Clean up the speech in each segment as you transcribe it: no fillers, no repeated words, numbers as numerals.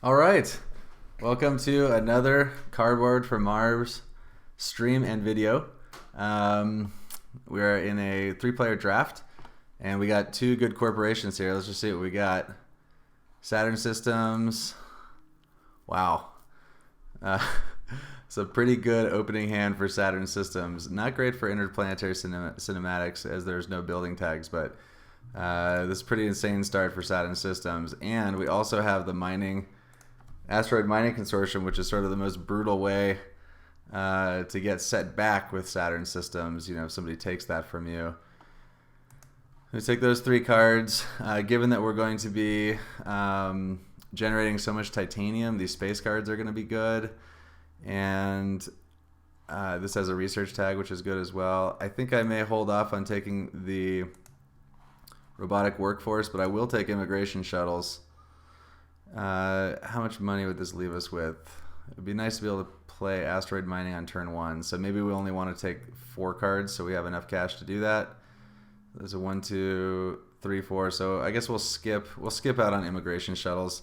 All right. Welcome to another Cardboard for Mars stream and video. We're in a three-player draft, and we got two good corporations here. Let's just see what we got. Saturn Systems. Wow. Uh, it's a pretty good opening hand for Saturn Systems. Not great for interplanetary cinematics as there's no building tags, but this is a pretty insane start for Saturn Systems. And we also have the asteroid mining consortium, which is sort of the most brutal way to get set back with Saturn Systems. You know, if somebody takes that from you. We take those three cards. Given that we're going to be generating so much titanium, these space cards are going to be good. And this has a research tag, which is good as well. I think I may hold off on taking the robotic workforce, but I will take immigration shuttles. How much money would this leave us with? It would be nice to be able to play asteroid mining on turn one. So maybe we only want to take 4 cards, so we have enough cash to do that. There's a 1, 2, 3, 4. So I guess we'll skip out on immigration shuttles.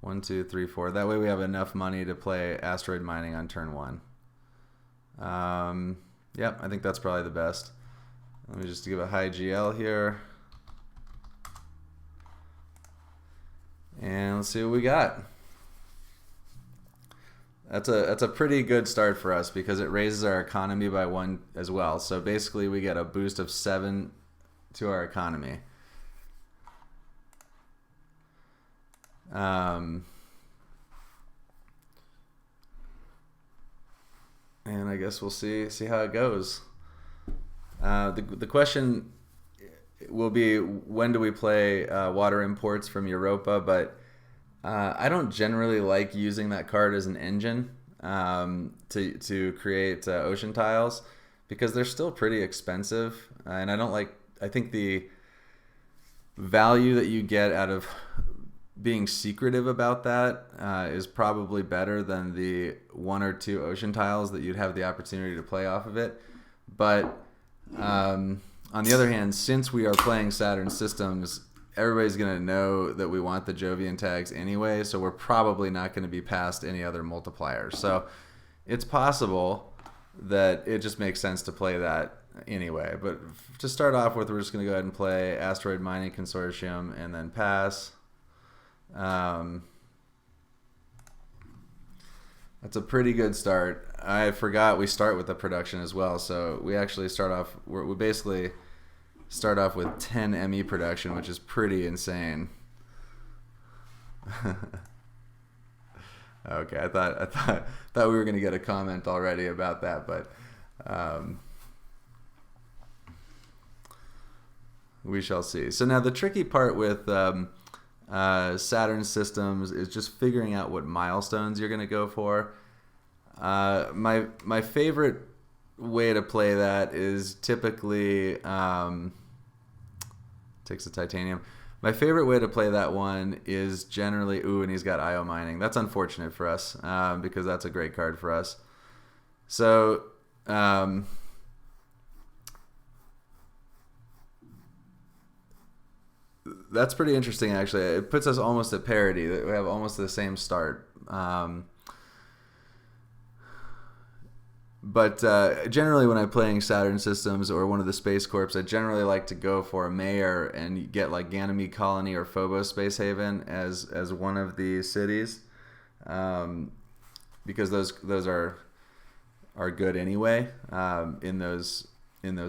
1, 2, 3, 4. That way we have enough money to play asteroid mining on turn one. Yep, I think that's probably the best. Let me just give a high GL here. And let's see what we got. That's a pretty good start for us because it raises our economy by 1 as well. So basically we get a boost of 7 to our economy. And I guess we'll see how it goes. The question will be, when do we play water imports from Europa? But I don't generally like using that card as an engine to create ocean tiles because they're still pretty expensive, and I think the value that you get out of being secretive about that is probably better than the 1 or 2 ocean tiles that you'd have the opportunity to play off of it. But on the other hand, since we are playing Saturn Systems, everybody's going to know that we want the Jovian tags anyway, so we're probably not going to be past any other multipliers. So it's possible that it just makes sense to play that anyway. But to start off with, we're just going to go ahead and play Asteroid Mining Consortium and then pass. That's a pretty good start. I forgot we start with the production as well, so we actually we basically start off with 10 ME production, which is pretty insane. Okay, I thought we were gonna get a comment already about that, but we shall see. So now the tricky part with Saturn Systems is just figuring out what milestones you're going to go for. My favorite way to play that is typically takes the titanium. My favorite way to play that one is generally and he's got IO mining. That's unfortunate for us because that's a great card for us. So that's pretty interesting, actually. It puts us almost at parity. We have almost the same start. But generally, when I'm playing Saturn Systems or one of the Space Corps, I generally like to go for a mayor and get like Ganymede Colony or Phobos Space Haven as one of the cities, because those are good anyway in those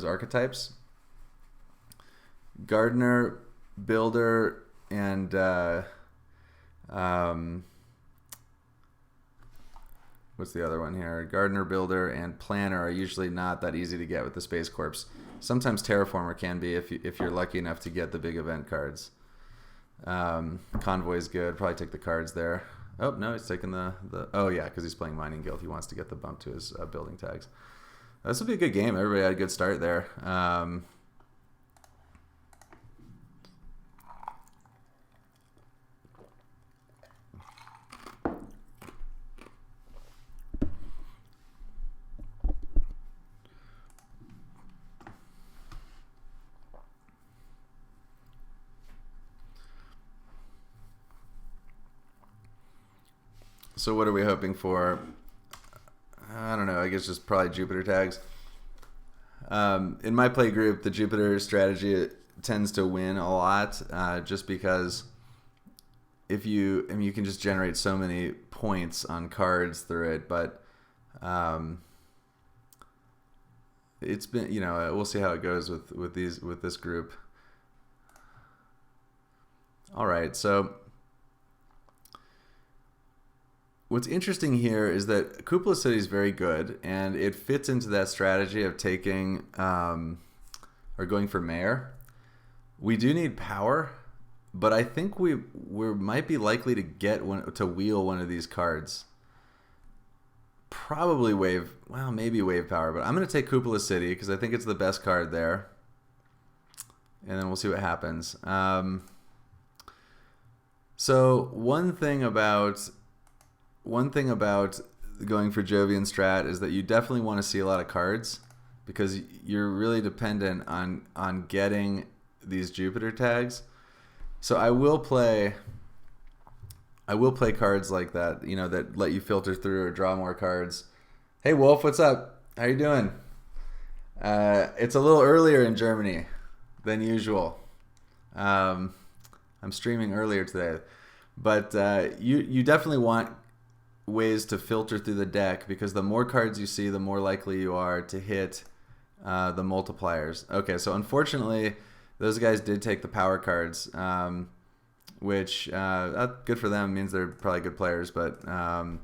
archetypes. Gardener, Builder, and what's the other one here? Gardener, Builder, and Planner are usually not that easy to get with the Space Corps. Sometimes Terraformer can be if you're lucky enough to get the big event cards. Convoy's good. Probably take the cards there. Oh, no, he's taking the oh, yeah, because he's playing Mining Guild. He wants to get the bump to his building tags. This will be a good game. Everybody had a good start there. So what are we hoping for? I don't know. I guess just probably Jupiter tags. In my play group, the Jupiter strategy tends to win a lot, just because you can just generate so many points on cards through it. But it's been, we'll see how it goes with this group. All right, so what's interesting here is that Cupola City is very good, and it fits into that strategy of taking or going for mayor. We do need power, but I think we might be likely to get to wheel one of these cards. Probably maybe wave power, but I'm going to take Cupola City because I think it's the best card there, and then we'll see what happens. So one thing about going for Jovian strat is that you definitely want to see a lot of cards because you're really dependent on getting these Jupiter tags. So I will play cards like that, that let you filter through or draw more cards. Hey Wolf, what's up? How you doing? It's a little earlier in Germany than usual. I'm streaming earlier today, but you definitely want ways to filter through the deck because the more cards you see, the more likely you are to hit the multipliers. Okay, so unfortunately, those guys did take the power cards, which good for them, means they're probably good players, but I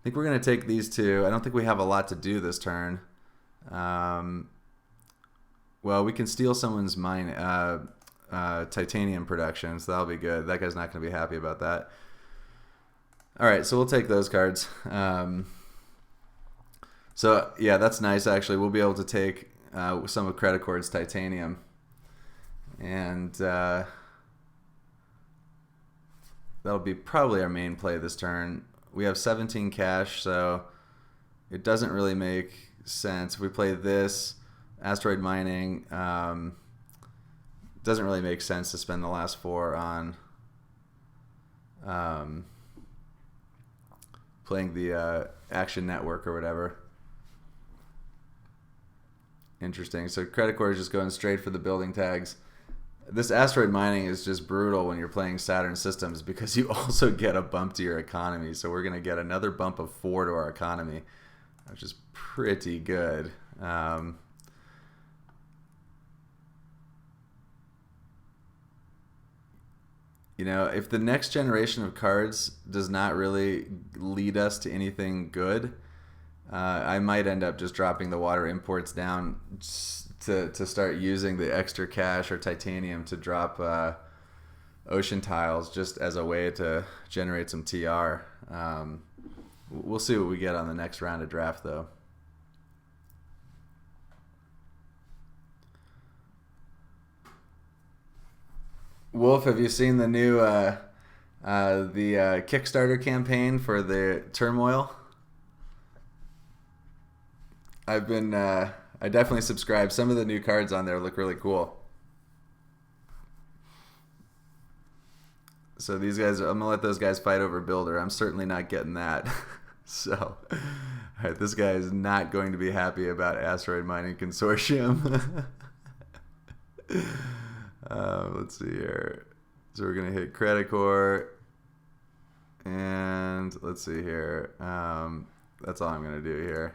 think we're going to take these two. I don't think we have a lot to do this turn. Well, we can steal someone's titanium production, so that'll be good. That guy's not going to be happy about that. All right, so we'll take those cards. So yeah, that's nice actually. We'll be able to take some of Credit Cord's titanium, and that'll be probably our main play this turn. We have 17 cash, so it doesn't really make sense. If we play this asteroid mining, doesn't really make sense to spend the last 4 on playing the Action Network or whatever. Interesting. So Credit Core is just going straight for the building tags. This asteroid mining is just brutal when you're playing Saturn Systems because you also get a bump to your economy. So we're going to get another bump of 4 to our economy, which is pretty good. If the next generation of cards does not really lead us to anything good, I might end up just dropping the water imports down to start using the extra cash or titanium to drop ocean tiles just as a way to generate some TR. We'll see what we get on the next round of draft, though. Wolf, have you seen the new the Kickstarter campaign for the Turmoil? I've been I definitely subscribed. Some of the new cards on there look really cool. So these guys, I'm gonna let those guys fight over Builder. I'm certainly not getting that. So, all right, this guy is not going to be happy about Asteroid Mining Consortium. Let's see here. So we're gonna hit Credit Core, and let's see here. That's all I'm gonna do here.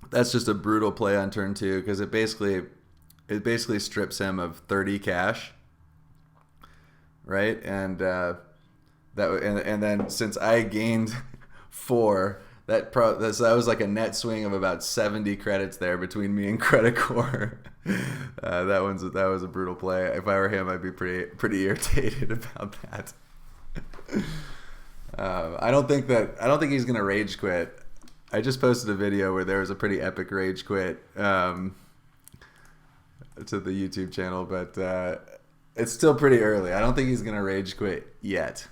That's just a brutal play on turn 2 because it basically strips him of 30 cash, right? And and then since I gained 4. That was like a net swing of about 70 credits there between me and Credit Core. That was a brutal play. If I were him, I'd be pretty irritated about that. I don't think he's gonna rage quit. I just posted a video where there was a pretty epic rage quit to the YouTube channel, but it's still pretty early. I don't think he's gonna rage quit yet.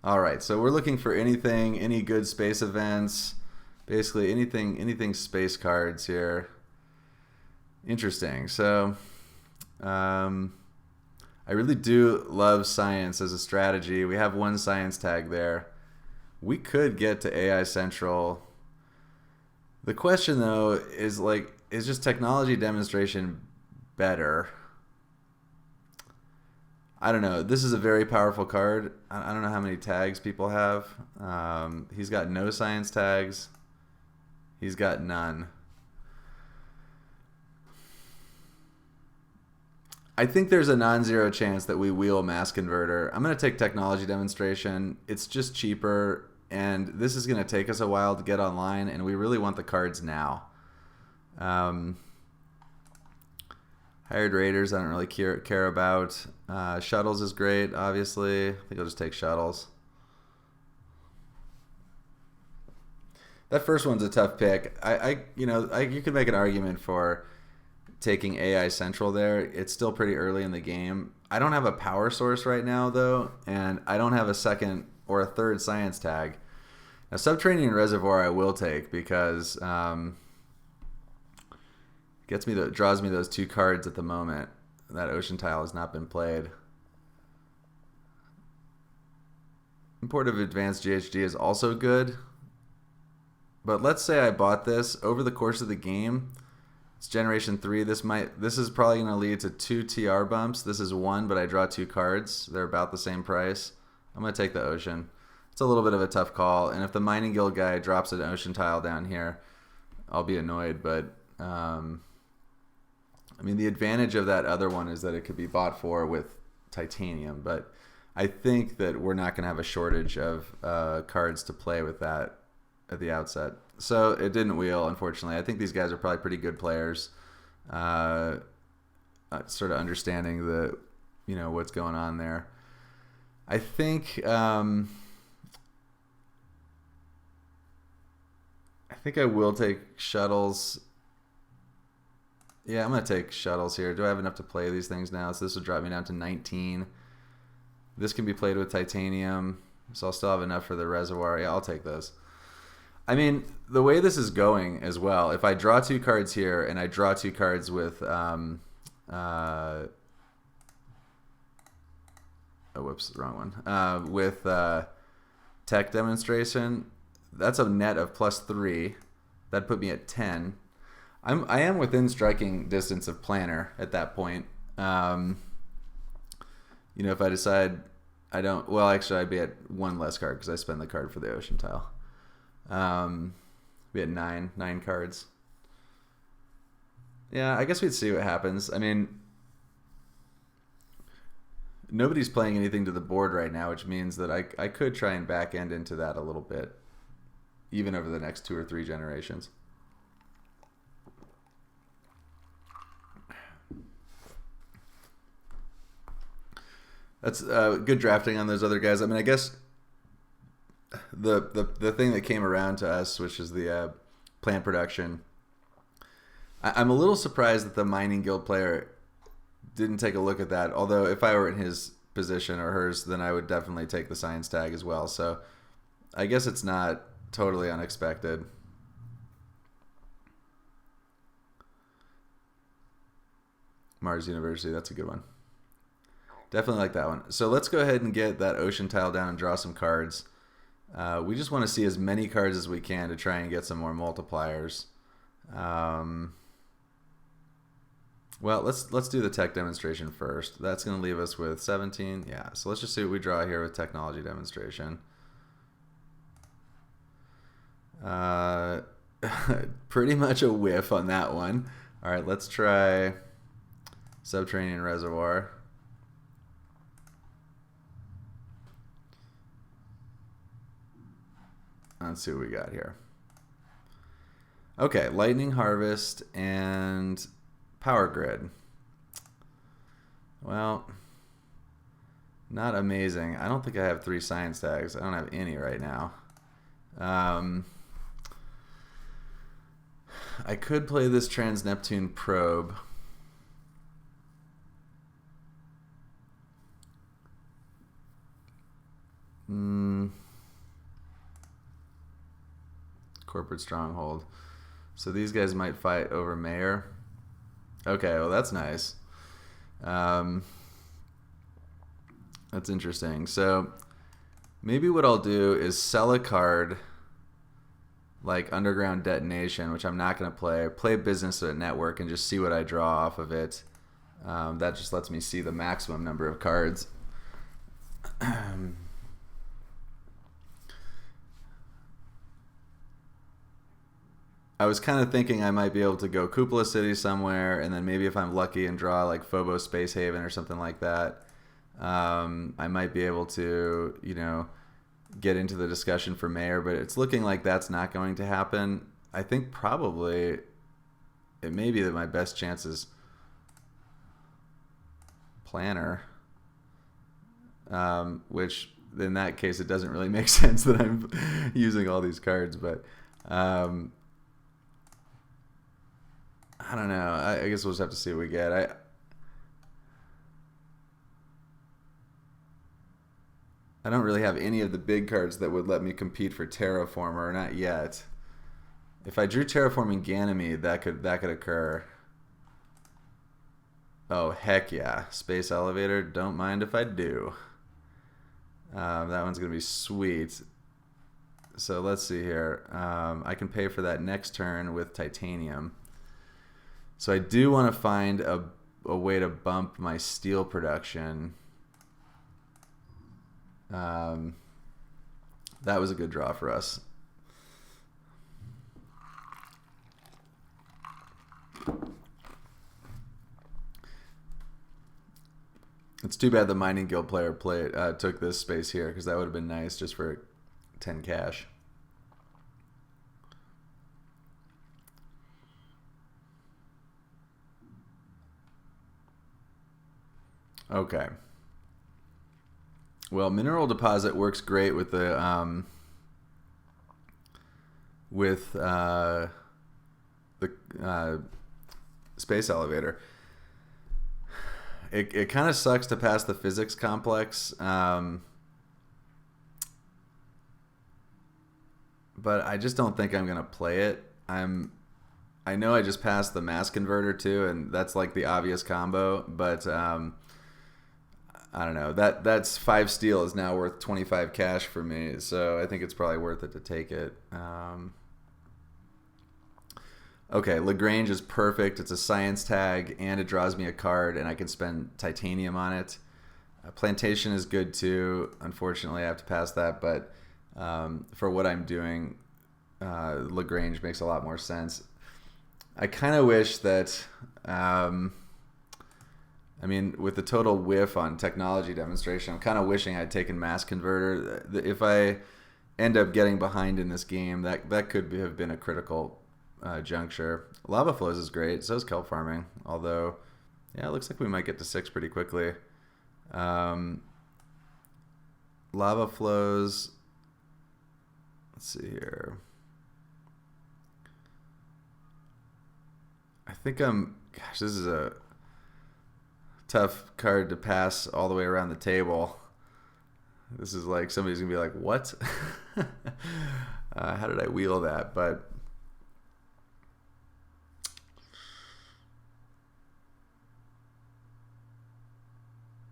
All right, so we're looking for anything, any good space events, basically anything space cards here. Interesting. So, I really do love science as a strategy. We have one science tag there. We could get to AI Central. The question though is like, is just technology demonstration better? I don't know. This is a very powerful card. I don't know how many tags people have. He's got no science tags. He's got none. I think there's a non-zero chance that we wheel mass converter. I'm going to take technology demonstration. It's just cheaper, and this is going to take us a while to get online, and we really want the cards now. Hired raiders, I don't really care about. Shuttles is great, obviously. I think I'll just take shuttles. That first one's a tough pick. You could make an argument for taking AI Central there. It's still pretty early in the game. I don't have a power source right now, though, and I don't have a second or a third science tag. Now, Subterranean Reservoir I will take because draws me those two cards at the moment. That Ocean Tile has not been played. Import of Advanced GHD is also good. But let's say I bought this over the course of the game. It's generation 3. This is probably going to lead to 2 TR bumps. This is 1, but I draw 2 cards. They're about the same price. I'm going to take the Ocean. It's a little bit of a tough call, and if the Mining Guild guy drops an Ocean Tile down here, I'll be annoyed, but I mean, the advantage of that other one is that it could be bought for with titanium, but I think that we're not going to have a shortage of cards to play with that at the outset. So it didn't wheel, unfortunately. I think these guys are probably pretty good players, sort of understanding what's going on there. I think I will take shuttles. Yeah, I'm going to take shuttles here. Do I have enough to play these things now? So this will drop me down to 19. This can be played with titanium, so I'll still have enough for the reservoir. Yeah, I'll take those. I mean, the way this is going as well, if I draw 2 cards here and I draw 2 cards with whoops, wrong one. With tech demonstration, that's a net of +3. That'd put me at 10. I am within striking distance of planner at that point. If I decide I don't, well, actually, I'd be at 1 less card because I spend the card for the Ocean Tile. We had 9 cards. Yeah, I guess we'd see what happens. I mean, nobody's playing anything to the board right now, which means that I could try and back end into that a little bit, even over the next 2 or 3 generations. That's good drafting on those other guys. I mean, I guess the thing that came around to us, which is the plant production, I'm a little surprised that the Mining Guild player didn't take a look at that. Although if I were in his position or hers, then I would definitely take the science tag as well. So I guess it's not totally unexpected. Mars University, that's a good one. Definitely like that one. So let's go ahead and get that Ocean Tile down and draw some cards. We just want to see as many cards as we can to try and get some more multipliers. Well, let's do the tech demonstration first. That's going to leave us with 17. Yeah, so let's just see what we draw here with technology demonstration. Pretty much a whiff on that one. All right, let's try Subterranean Reservoir. Let's see what we got here. Okay, Lightning Harvest and Power Grid. Well, not amazing. I don't think I have 3 science tags. I don't have any right now. I could play this Trans-Neptune Probe. corporate stronghold. So these guys might fight over mayor. Okay, well that's nice. That's interesting. So maybe what I'll do is sell a card like Underground Detonation, which I'm not going to play Business at Network, and just see what I draw off of it. That just lets me see the maximum number of cards. I was kind of thinking I might be able to go Cupola City somewhere, and then maybe if I'm lucky and draw like Phobos Space Haven or something like that, I might be able to, get into the discussion for mayor, but it's looking like that's not going to happen. I think probably it may be that my best chance is planner, which in that case it doesn't really make sense that I'm using all these cards, but I don't know. I guess we'll just have to see what we get. I don't really have any of the big cards that would let me compete for Terraformer, not yet. If I drew Terraforming Ganymede, that could occur. Oh, heck yeah. Space Elevator, don't mind if I do. That one's going to be sweet. So let's see here. I can pay for that next turn with Titanium. So I do want to find a way to bump my steel production. That was a good draw for us. It's too bad the Mining Guild player took this space here, because that would have been nice just for 10 cash. Okay. Well, Mineral Deposit works great with the Space Elevator. It kind of sucks to pass the physics complex, but I just don't think I'm gonna play it. I know I just passed the mass converter too, and that's like the obvious combo, but I don't know. That's 5 steel is now worth 25 cash for me, so I think it's probably worth it to take it. Okay, Lagrange is perfect. It's a science tag, and it draws me a card, and I can spend Titanium on it. Plantation is good too. Unfortunately, I have to pass that, but for what I'm doing, Lagrange makes a lot more sense. I kind of wish that... with the total whiff on technology demonstration, I'm kind of wishing I'd taken Mass Converter. If I end up getting behind in this game, that could have been a critical juncture. Lava Flows is great. So is Kelp Farming. Although, yeah, it looks like we might get to 6 pretty quickly. Lava Flows. Let's see here. I think gosh, this is a tough card to pass all the way around the table. This is like somebody's gonna be like, what? How did I wheel that? But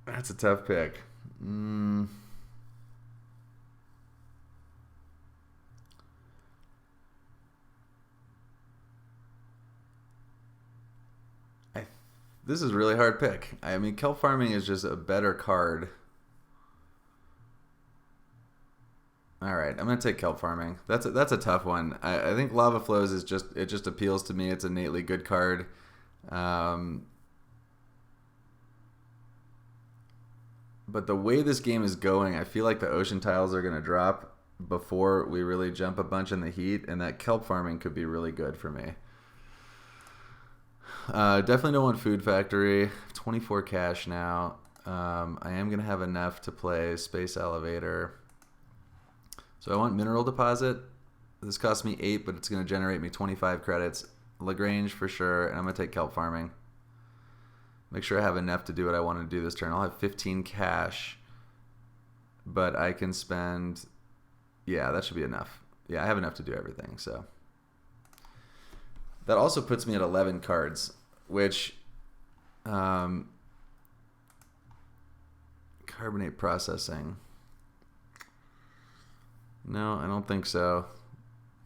that's a tough pick. This is a really hard pick. Kelp Farming is just a better card. All right, I'm gonna take Kelp Farming. That's a tough one. I think Lava Flows is it just appeals to me. It's an innately good card. But the way this game is going, I feel like the ocean tiles are gonna drop before we really jump a bunch in the heat, and that Kelp Farming could be really good for me. Definitely don't want Food Factory. 24 cash now. I am going to have enough to play Space Elevator. So I want Mineral Deposit. This costs me 8, but it's going to generate me 25 credits. Lagrange for sure, and I'm going to take Kelp Farming. Make sure I have enough to do what I want to do this turn. I'll have 15 cash, but I can spend... Yeah, that should be enough. yeah, I have enough to do everything. So that also puts me at 11 cards, which carbonate processing. No, I don't think so.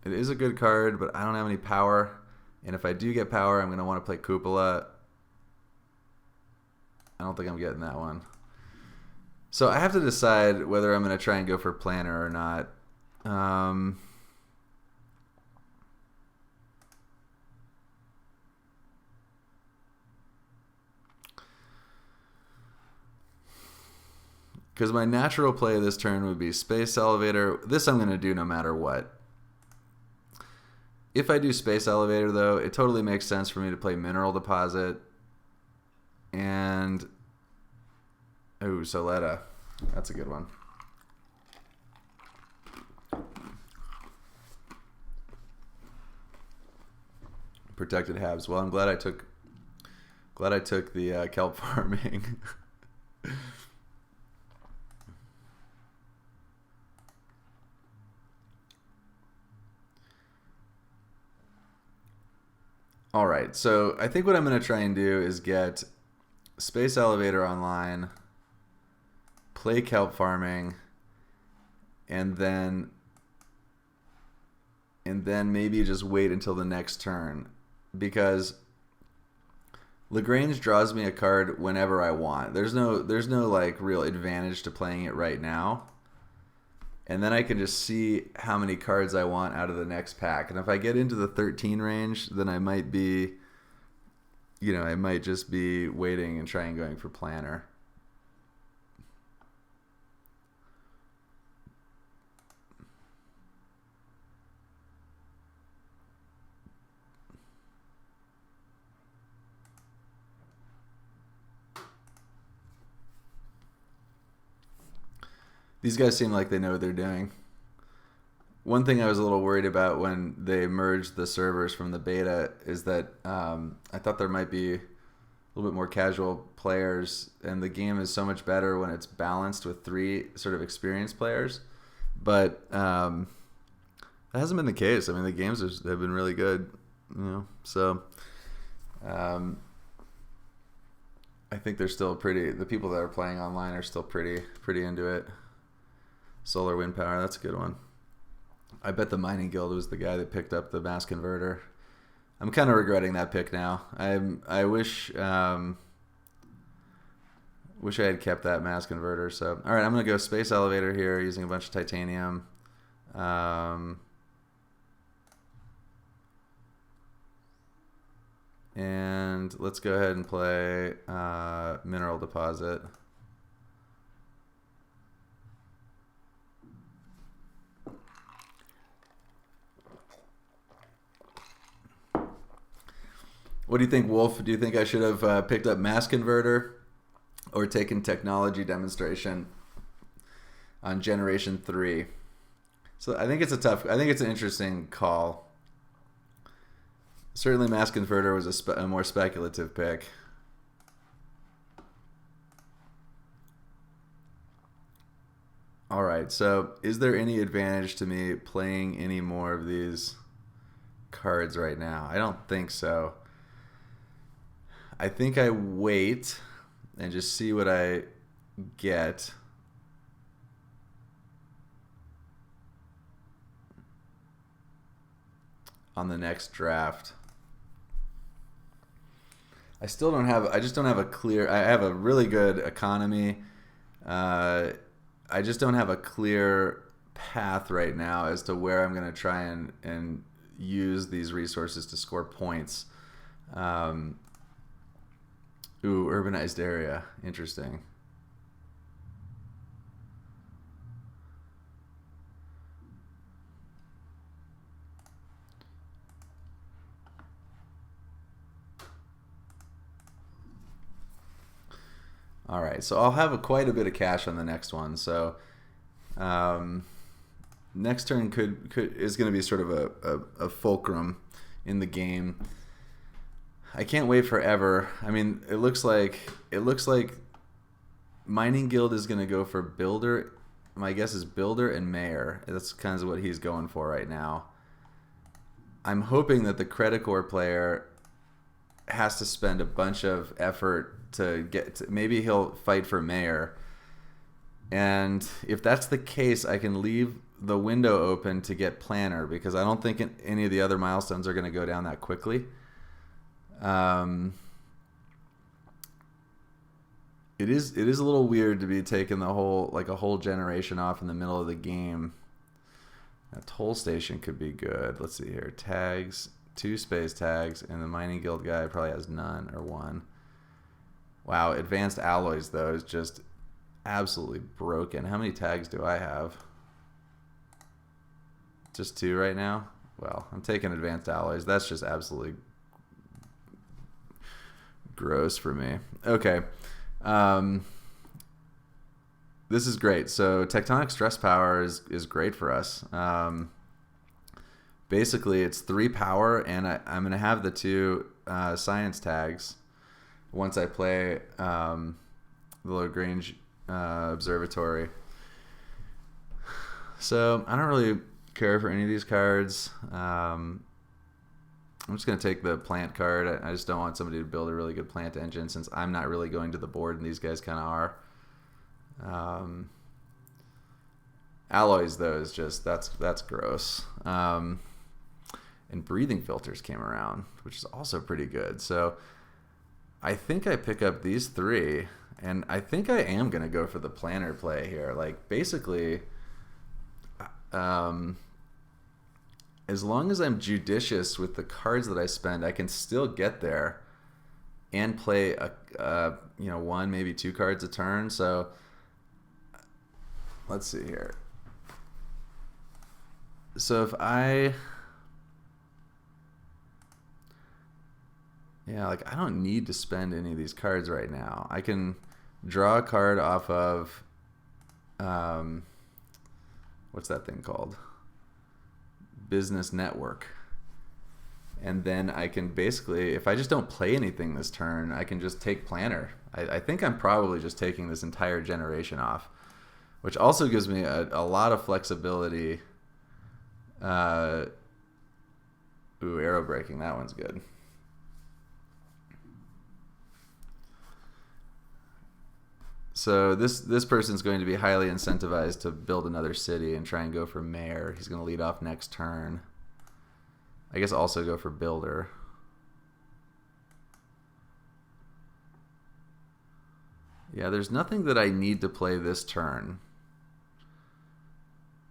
It is a good card, but I don't have any power. And if I do get power, I'm going to want to play Cupola. I don't think I'm getting that one. So I have to decide whether I'm going to try and go for Planner or not. Because my natural play this turn would be Space Elevator. This I'm going to do no matter what. If I do Space Elevator, though, it totally makes sense for me to play Mineral Deposit. And... oh, Soletta. That's a good one. Protected Habs. Well, I'm glad I took the kelp farming. All right, so I think what I'm going to try and do is get Space Elevator online, play kelp farming, and then maybe just wait until the next turn, because Lagrange draws me a card whenever I want. There's no like real advantage to playing it right now. And then I can just see how many cards I want out of the next pack. And if I get into the 13 range, then I might be, I might just be waiting and trying going for Planner. These guys seem like they know what they're doing. One thing I was a little worried about when they merged the servers from the beta is that I thought there might be a little bit more casual players, and the game is so much better when it's balanced with 3 sort of experienced players. But that hasn't been the case. I mean, the games have been really good, So I think they're still the people that are playing online are still pretty into it. Solar wind power, that's a good one. I bet the Mining Guild was the guy that picked up the mass converter. I'm kind of regretting that pick now. I wish I had kept that mass converter. So, all right, I'm gonna go Space Elevator here using a bunch of titanium. And let's go ahead and play Mineral Deposit. What do you think, Wolf? Do you think I should have picked up Mass Converter or taken Technology Demonstration on Generation 3? So I think it's an interesting call. Certainly Mass Converter was a more speculative pick. All right, so is there any advantage to me playing any more of these cards right now? I don't think so. I think I wait and just see what I get. On the next draft. I just don't have a clear, I have a really good economy. I just don't have a clear path right now as to where I'm going to try and use these resources to score points. Urbanized area. Interesting. All right, so I'll have quite a bit of cash on the next one. So next turn is going to be sort of a fulcrum in the game. I can't wait forever. I mean, it looks like Mining Guild is going to go for Builder my guess is builder and mayor. That's kind of what he's going for right now. I'm hoping that the credit core player has to spend a bunch of effort to get to, maybe he'll fight for mayor. And if that's the case, I can leave the window open to get planner, because I don't think any of the other milestones are going to go down that quickly. It is a little weird to be taking the whole, like, a whole generation off in the middle of the game. A toll station could be good. Let's see here. Tags, 2 space tags, and the mining guild guy probably has none or 1. Wow, advanced alloys though is just absolutely broken. How many tags do I have? Just 2 right now? Well, I'm taking advanced alloys. That's just absolutely gross for me. Okay. This is great. So tectonic stress power is great for us. Basically, it's 3 power, and I'm going to have the 2 science tags once I play the Lagrange Observatory. So I don't really care for any of these cards. I'm just going to take the plant card. I just don't want somebody to build a really good plant engine, since I'm not really going to the board and these guys kind of are. Alloys though is just that's gross. And breathing filters came around, which is also pretty good. So I think I pick up these 3, and I think I am gonna go for the planner play here. Like, basically, as long as I'm judicious with the cards that I spend, I can still get there and play a 1, maybe 2 cards a turn. So let's see here. So if I I don't need to spend any of these cards right now. I can draw a card off of what's that thing called? Business Network. And then I can basically, if I just don't play anything this turn, I can just take planner. I think I'm probably just taking this entire generation off, which also gives me a lot of flexibility. Arrow breaking, that one's good. So this person's going to be highly incentivized to build another city and try and go for mayor. He's going to lead off next turn. I guess also go for builder. Yeah, there's nothing that I need to play this turn.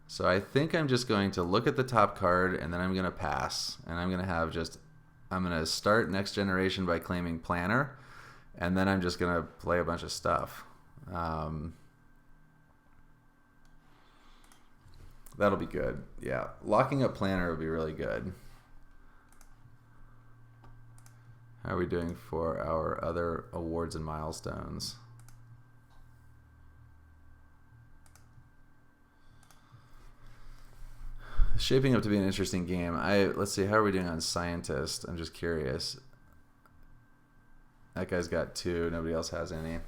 So I think I'm just going to look at the top card, and then I'm going to pass. And I'm going to have I'm going to start next generation by claiming planner, and then I'm just going to play a bunch of stuff. That'll be good. Yeah, locking up planner would be really good. How are we doing for our other awards and milestones? Shaping up to be an interesting game. Let's see, how are we doing on scientist? I'm just curious. That guy's got 2. Nobody else has any.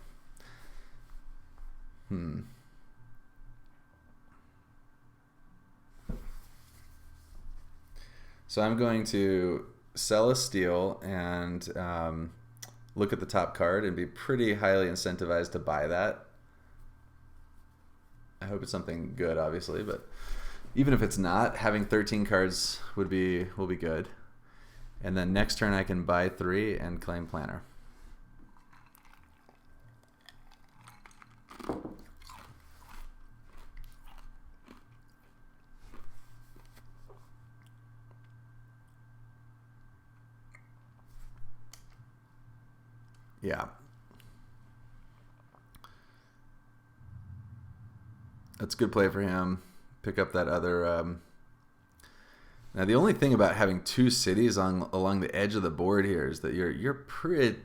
So I'm going to sell a steel and look at the top card and be pretty highly incentivized to buy that. I hope it's something good, obviously, but even if it's not, having 13 cards will be good. And then next turn I can buy 3 and claim planner. Yeah. That's a good play for him. Pick up that other... Now the only thing about having 2 cities along the edge of the board here is that you're pretty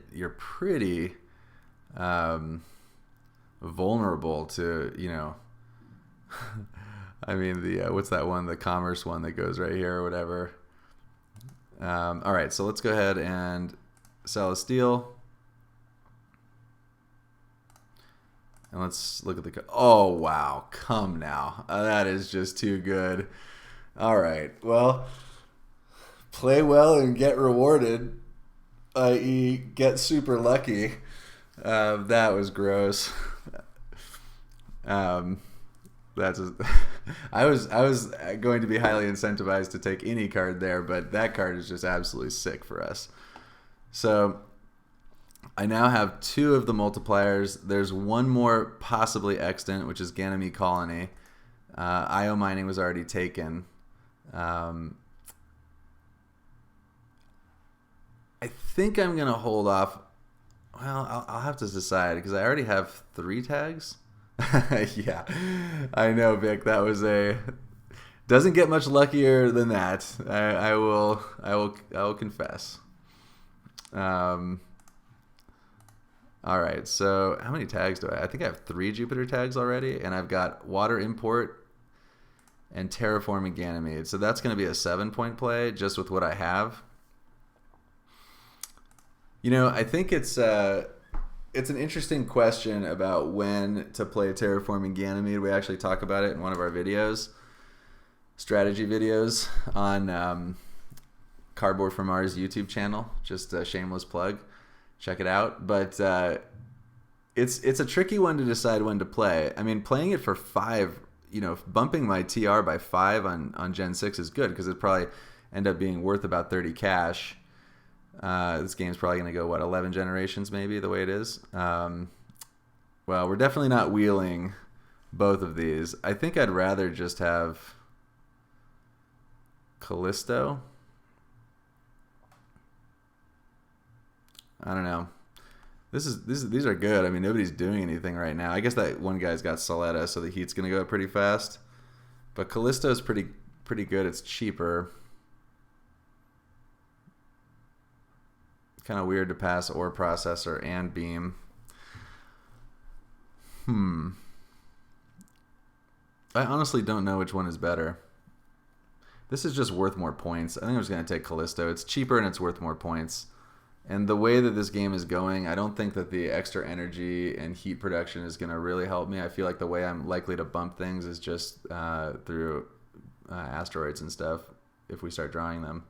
vulnerable to, I mean, the what's that one, the commerce one that goes right here or whatever. All right, so let's go ahead and sell a steel. And let's look at the... Oh, wow. Come now. That is just too good. All right. Well, play well and get rewarded, i.e. get super lucky. That was gross. That's a, I was going to be highly incentivized to take any card there, but that card is just absolutely sick for us. So I now have 2 of the multipliers. There's one more possibly extant, which is Ganymede Colony. IO mining was already taken. I think I'm gonna hold off. Well, I'll have to decide because I already have 3 tags. Yeah, I know, Vic. That was doesn't get much luckier than that. I will confess. All right. So how many tags do I? I think I have 3 Jupiter tags already, and I've got water import and terraforming Ganymede. So that's going to be a 7-point play just with what I have. You know, I think it's an interesting question about when to play Terraforming Ganymede. We actually talk about it in one of our videos, strategy videos on Cardboard from Mars YouTube channel. Just a shameless plug. Check it out. But it's a tricky one to decide when to play. I mean, playing it for 5, you know, bumping my TR by 5 on Gen 6 is good because it probably end up being worth about 30 cash. This game's probably going to go, 11 generations maybe, the way it is. Well, we're definitely not wheeling both of these. I think I'd rather just have Callisto. I don't know. These are good. I mean, nobody's doing anything right now. I guess that one guy's got Soletta, so the heat's going to go up pretty fast. But Callisto's pretty good. It's cheaper. Kind of weird to pass ore processor and beam. I honestly don't know which one is better. This is just worth more points. I think I'm just going to take Callisto. It's cheaper and it's worth more points. And the way that this game is going, I don't think that the extra energy and heat production is going to really help me. I feel like the way I'm likely to bump things is just through asteroids and stuff if we start drawing them.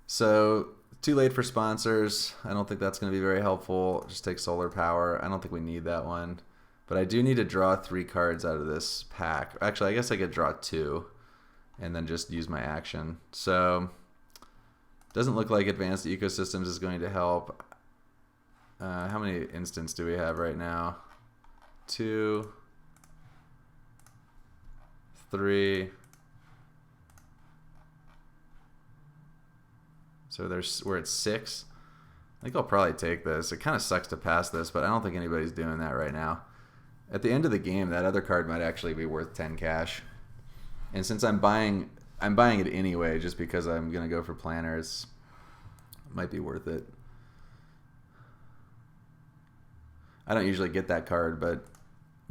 So, too late for sponsors. I don't think that's going to be very helpful. Just take solar power. I don't think we need that one. But I do need to draw 3 cards out of this pack. Actually, I guess I could draw 2 and then just use my action. So, doesn't look like Advanced Ecosystems is going to help. How many instants do we have right now? 2, 3... So we're at 6. I think I'll probably take this. It kind of sucks to pass this, but I don't think anybody's doing that right now. At the end of the game, that other card might actually be worth 10 cash. And since I'm buying it anyway, just because I'm gonna go for planners, it might be worth it. I don't usually get that card, but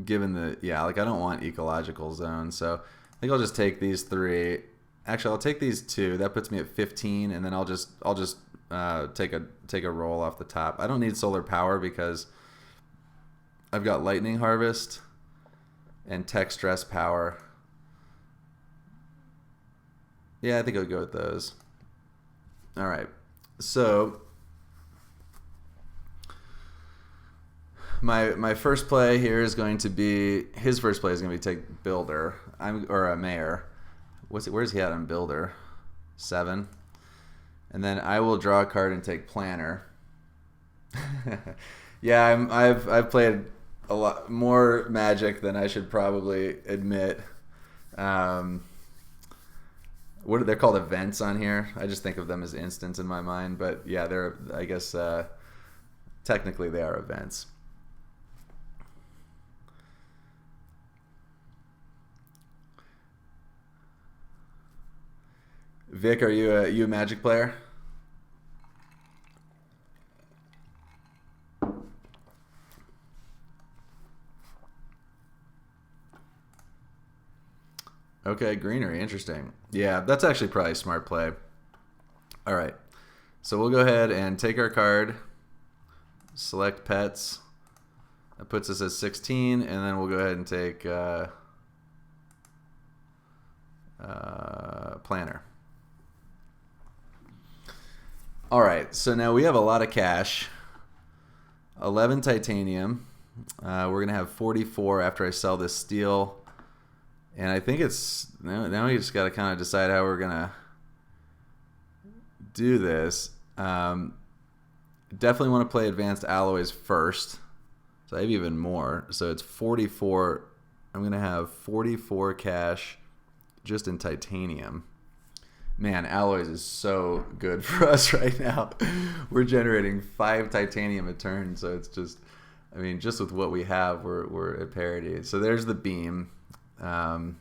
given I don't want ecological zone, so I think I'll just take these 3. Actually, I'll take these 2. That puts me at 15, and then I'll just take a roll off the top. I don't need solar power because I've got lightning harvest and tech stress power. Yeah, I think I'll go with those. All right. So my first play here is going to be his first play is going to be take builder. Or a mayor. Where's he at on builder? 7. And then I will draw a card and take planner. Yeah, I've played a lot more Magic than I should probably admit. They're called events on here. I just think of them as instants in my mind, but yeah, I guess technically they are events. Vic, are you a Magic player? Okay, greenery, interesting. Yeah, that's actually probably a smart play. All right, so we'll go ahead and take our card, select pets, That puts us at 16, and then we'll go ahead and take planner. All right, so now we have a lot of cash. 11 titanium. We're going to have 44 after I sell this steel. And I think it's... Now we just got to kind of decide how we're going to do this. Definitely want to play advanced alloys first. So I have even more. So it's 44. I'm going to have 44 cash just in titanium. Man, alloys is so good for us right now. We're generating 5 titanium a turn, so it's just, I mean, just with what we have, we're at parity. So there's the beam. That's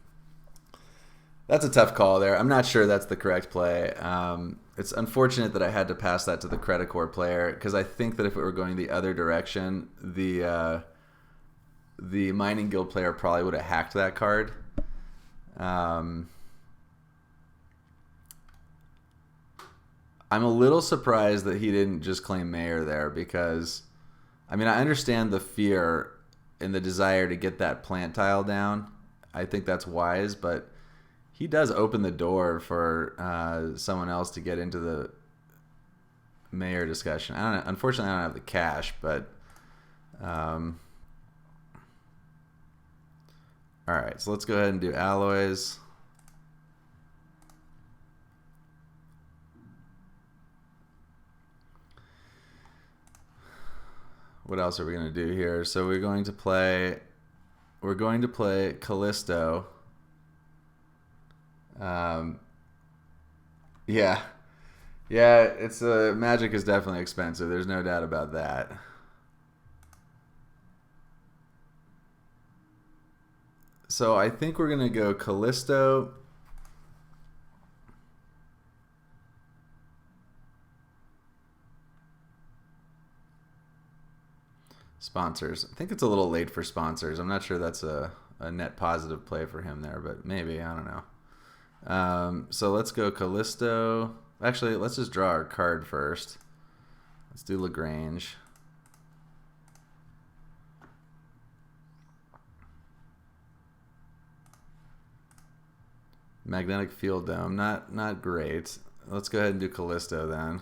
a tough call there. I'm not sure that's the correct play. It's unfortunate that I had to pass that to the credit core player, because I think that if it were going the other direction, the mining guild player probably would have hacked that card. I'm a little surprised that he didn't just claim mayor there, because, I mean, I understand the fear and the desire to get that plant tile down. I think that's wise, but he does open the door for someone else to get into the mayor discussion. Unfortunately, I don't have the cash, but all right, so let's go ahead and do alloys. What else are we going to do here? So we're going to play Callisto. Yeah, it's magic is definitely expensive. There's no doubt about that. So I think we're gonna go Callisto. Sponsors. I think it's a little late for sponsors. I'm not sure that's a net positive play for him there, but maybe, I don't know. So let's go Callisto. Actually, let's just draw our card first. Let's do Lagrange. Magnetic field dome, not great. Let's go ahead and do Callisto then.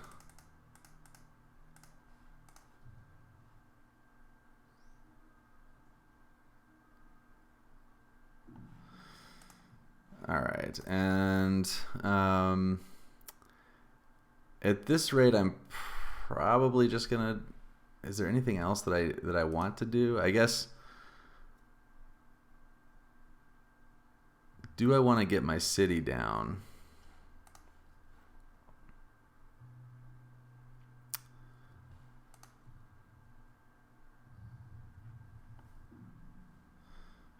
All right, and at this rate, I'm probably just gonna. Is there anything else that I want to do? I guess. Do I want to get my city down?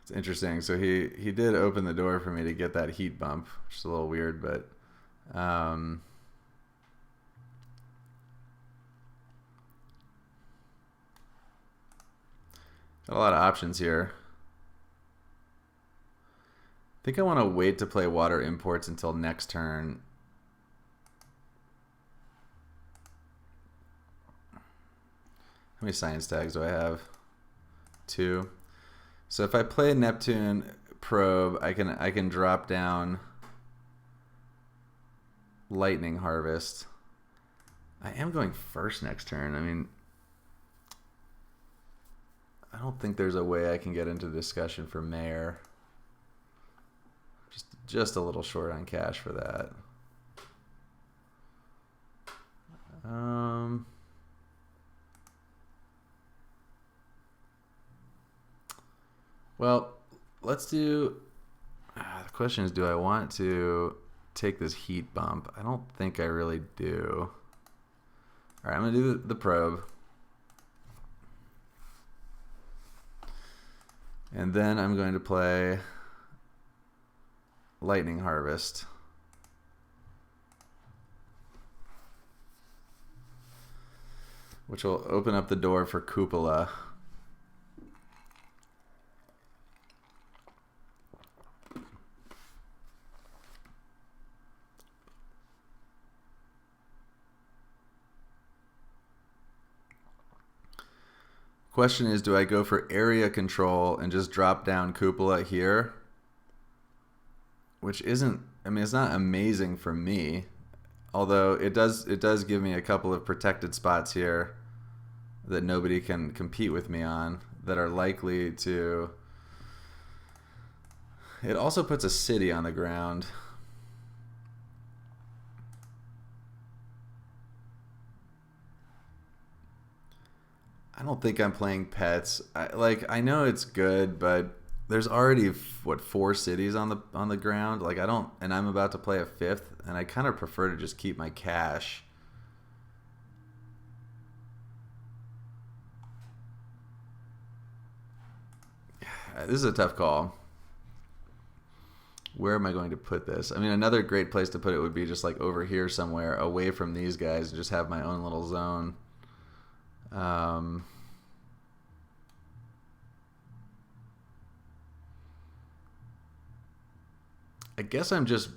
It's interesting. So he did open the door for me to get that heat bump, which is a little weird, but got a lot of options here. I think I want to wait to play water imports until next turn. How many science tags do I have? 2. So if I play Neptune probe, I can drop down lightning harvest. I am going first next turn. I mean, I don't think there's a way I can get into discussion for mayor. Just a little short on cash for that. Well, let's do... the question is, do I want to take this heat bump? I don't think I really do. All right, I'm going to do the probe. And then I'm going to play lightning harvest. Which will open up the door for cupola. Question is, do I go for area control and just drop down cupola here? Which isn't, I mean, it's not amazing for me. Although it does give me a couple of protected spots here that nobody can compete with me on that are likely to... It also puts a city on the ground. I don't think I'm playing pets. I know it's good, but there's already what 4 cities on the ground. Like I don't, and I'm about to play a 5th, and I kind of prefer to just keep my cash. This is a tough call. Where am I going to put this? I mean, another great place to put it would be just like over here somewhere, away from these guys, and just have my own little zone. I guess I'm just...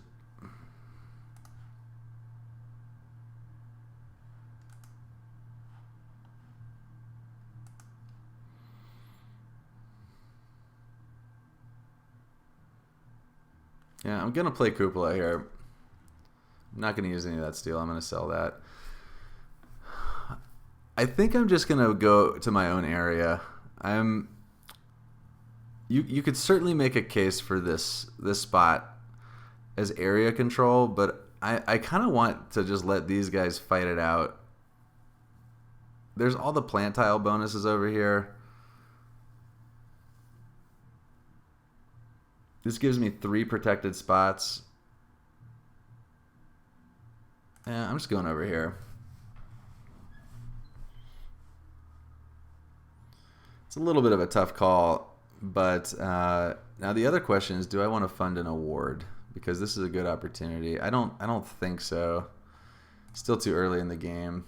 Yeah, I'm going to play cupola here. I'm not going to use any of that steel. I'm going to sell that. I think I'm just going to go to my own area. You could certainly make a case for this spot as area control, but I kind of want to just let these guys fight it out. There's all the plant tile bonuses over here. This gives me 3 protected spots. Yeah, I'm just going over here. It's a little bit of a tough call, but now the other question is, do I want to fund an award? Because this is a good opportunity. I don't think so. Still too early in the game.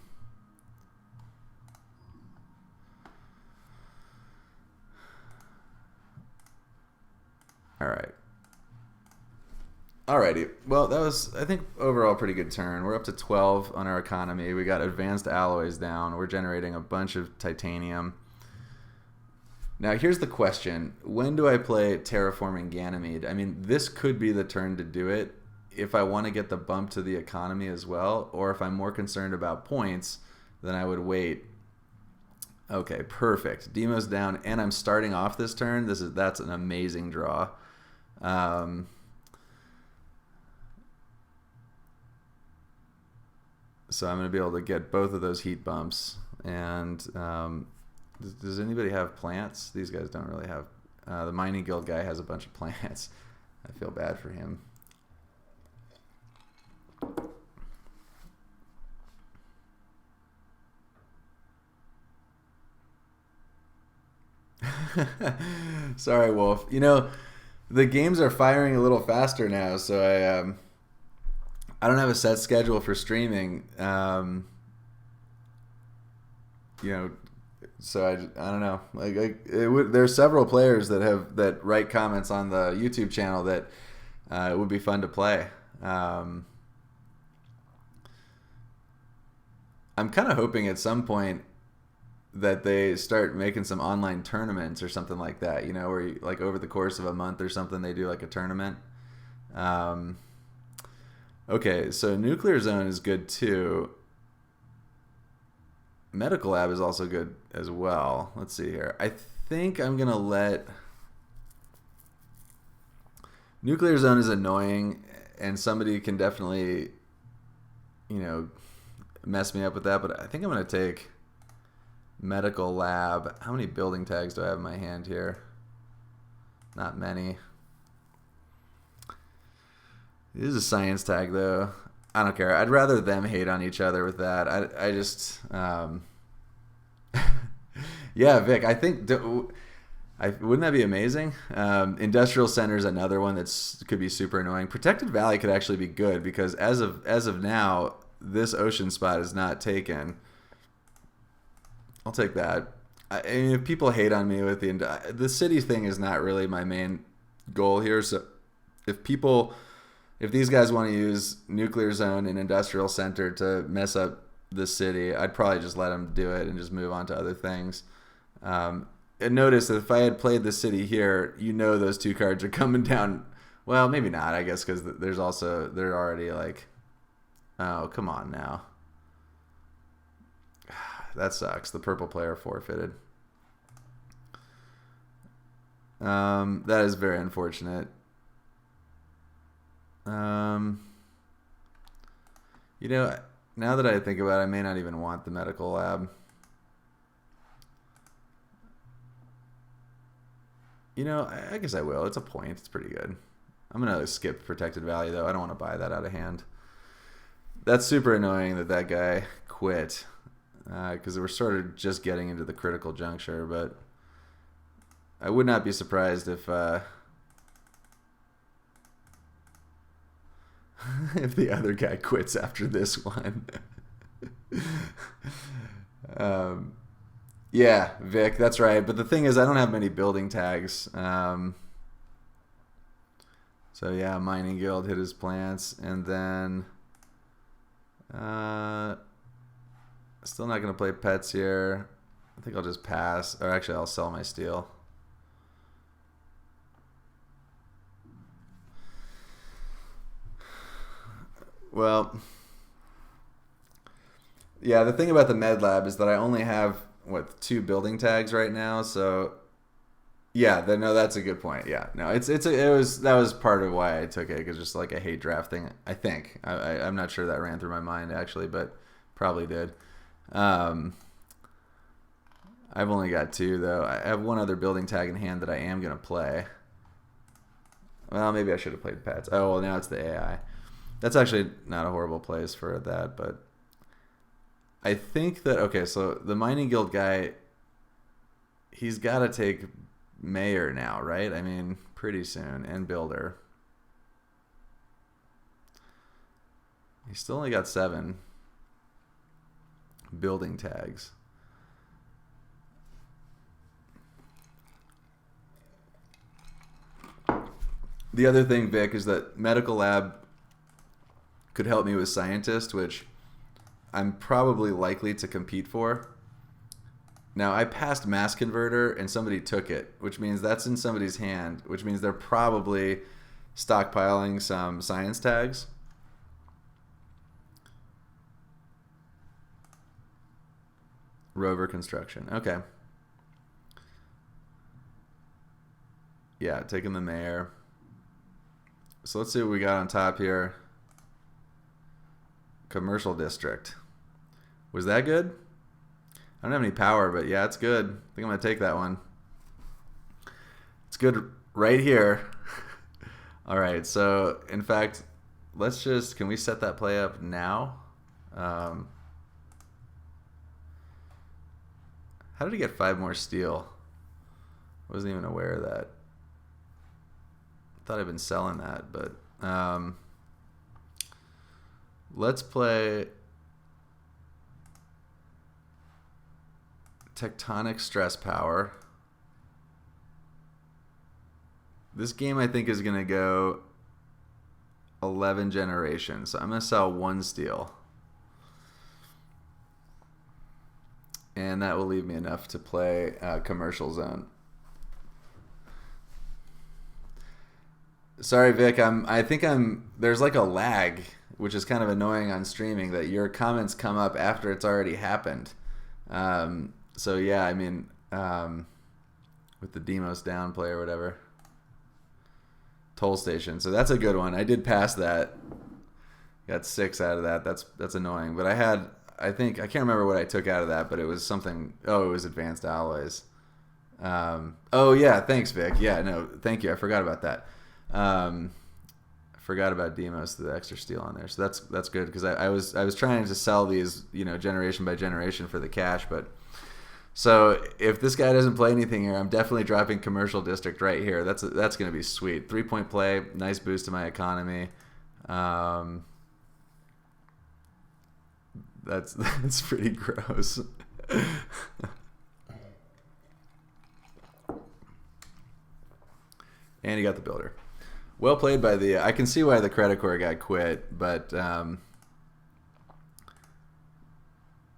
All right. Alrighty. Well, that was, I think, overall pretty good turn. We're up to 12 on our economy. We got advanced alloys down. We're generating a bunch of titanium. Now, here's the question. When do I play Terraforming Ganymede? I mean, this could be the turn to do it if I want to get the bump to the economy as well, or if I'm more concerned about points, then I would wait. Okay, perfect. Demo's down, and I'm starting off this turn. That's an amazing draw. So I'm going to be able to get both of those heat bumps. And does anybody have plants? These guys don't really have. The mining guild guy has a bunch of plants. I feel bad for him. Sorry, Wolf. You know, the games are firing a little faster now, so I don't have a set schedule for streaming. You know, so I don't know. There's several players that write comments on the YouTube channel that it would be fun to play. I'm kind of hoping at some point that they start making some online tournaments or something like that, you know, where you, like over the course of a month or something, they do like a tournament. Okay, so nuclear zone is good too. Medical lab is also good as well. Let's see here. I think I'm gonna let nuclear zone is annoying, and somebody can definitely, you know, mess me up with that. But I think I'm gonna take medical lab. How many building tags do I have in my hand here? Not many. It is a science tag though. I don't care. I'd rather them hate on each other with that. I just yeah, Vic, I think wouldn't that be amazing? Industrial center is another one could be super annoying. Protected Valley could actually be good because as of now, this ocean spot is not taken. I'll take that. I mean, if people hate on me with the city thing is not really my main goal here. So if these guys want to use nuclear zone and industrial center to mess up the city, I'd probably just let them do it and just move on to other things. And notice that if I had played the city here, you know those 2 cards are coming down. Well, maybe not, I guess, because they're already like, oh, come on now. That sucks. The purple player forfeited. That is very unfortunate. You know, now that I think about it, I may not even want the medical lab. You know, I guess I will. It's a point. It's pretty good. I'm going to skip protected value, though. I don't want to buy that out of hand. That's super annoying that guy quit. Because we're sort of just getting into the critical juncture, but I would not be surprised if if the other guy quits after this one. Yeah, Vic, that's right. But the thing is, I don't have many building tags. So yeah, Mining Guild hit his plants, and then still not going to play pets here. I think I'll just pass, or actually I'll sell my steel. Well, yeah, the thing about the med lab is that I only have 2 building tags right now, so yeah, no, that's a good point. Yeah, no, that was part of why I took it, because just like I hate drafting. I think I'm not sure that ran through my mind actually, but probably did. I've only got 2 though. I have 1 other building tag in hand that I am gonna play. Well, maybe I should have played pets. Oh well, now it's the AI. That's actually not a horrible place for that, but I think that, okay, so the Mining Guild guy, he's got to take Mayor now, right? I mean, pretty soon, and Builder. He's still only got 7 building tags. The other thing, Vic, is that Medical Lab could help me with Scientist, which I'm probably likely to compete for. Now, I passed Mass Converter and somebody took it, which means that's in somebody's hand, which means they're probably stockpiling some science tags. Rover Construction. Okay. Yeah, taking the Mayor. So let's see what we got on top here. Commercial District. Was that good? I don't have any power, but yeah, it's good. I think I'm going to take that one. It's good right here. All right, so in fact, can we set that play up now? How did he get 5 more steel? I wasn't even aware of that. Thought I'd been selling that, but let's play Tectonic Stress Power. This game I think is going to go 11 generations, so I'm going to sell 1 steel. And that will leave me enough to play Commercial Zone. Sorry, Vic. I think there's like a lag, which is kind of annoying on streaming, that your comments come up after it's already happened. So yeah, I mean, with the Demos down play or whatever. Toll Station. So that's a good one. I did pass that. Got 6 out of that. That's annoying. But I can't remember what I took out of that, but it was something. Oh, it was Advanced Alloys. Oh yeah, thanks, Vic. Yeah, no, thank you. I forgot about that. I forgot about Demos, the extra steel on there. So that's good, because I was trying to sell these, generation by generation for the cash, but so if this guy doesn't play anything here, I'm definitely dropping Commercial District right here. That's going to be sweet. 3-point play, nice boost to my economy. That's pretty gross. And he got the Builder. Well played by I can see why the Credit Core guy quit, but all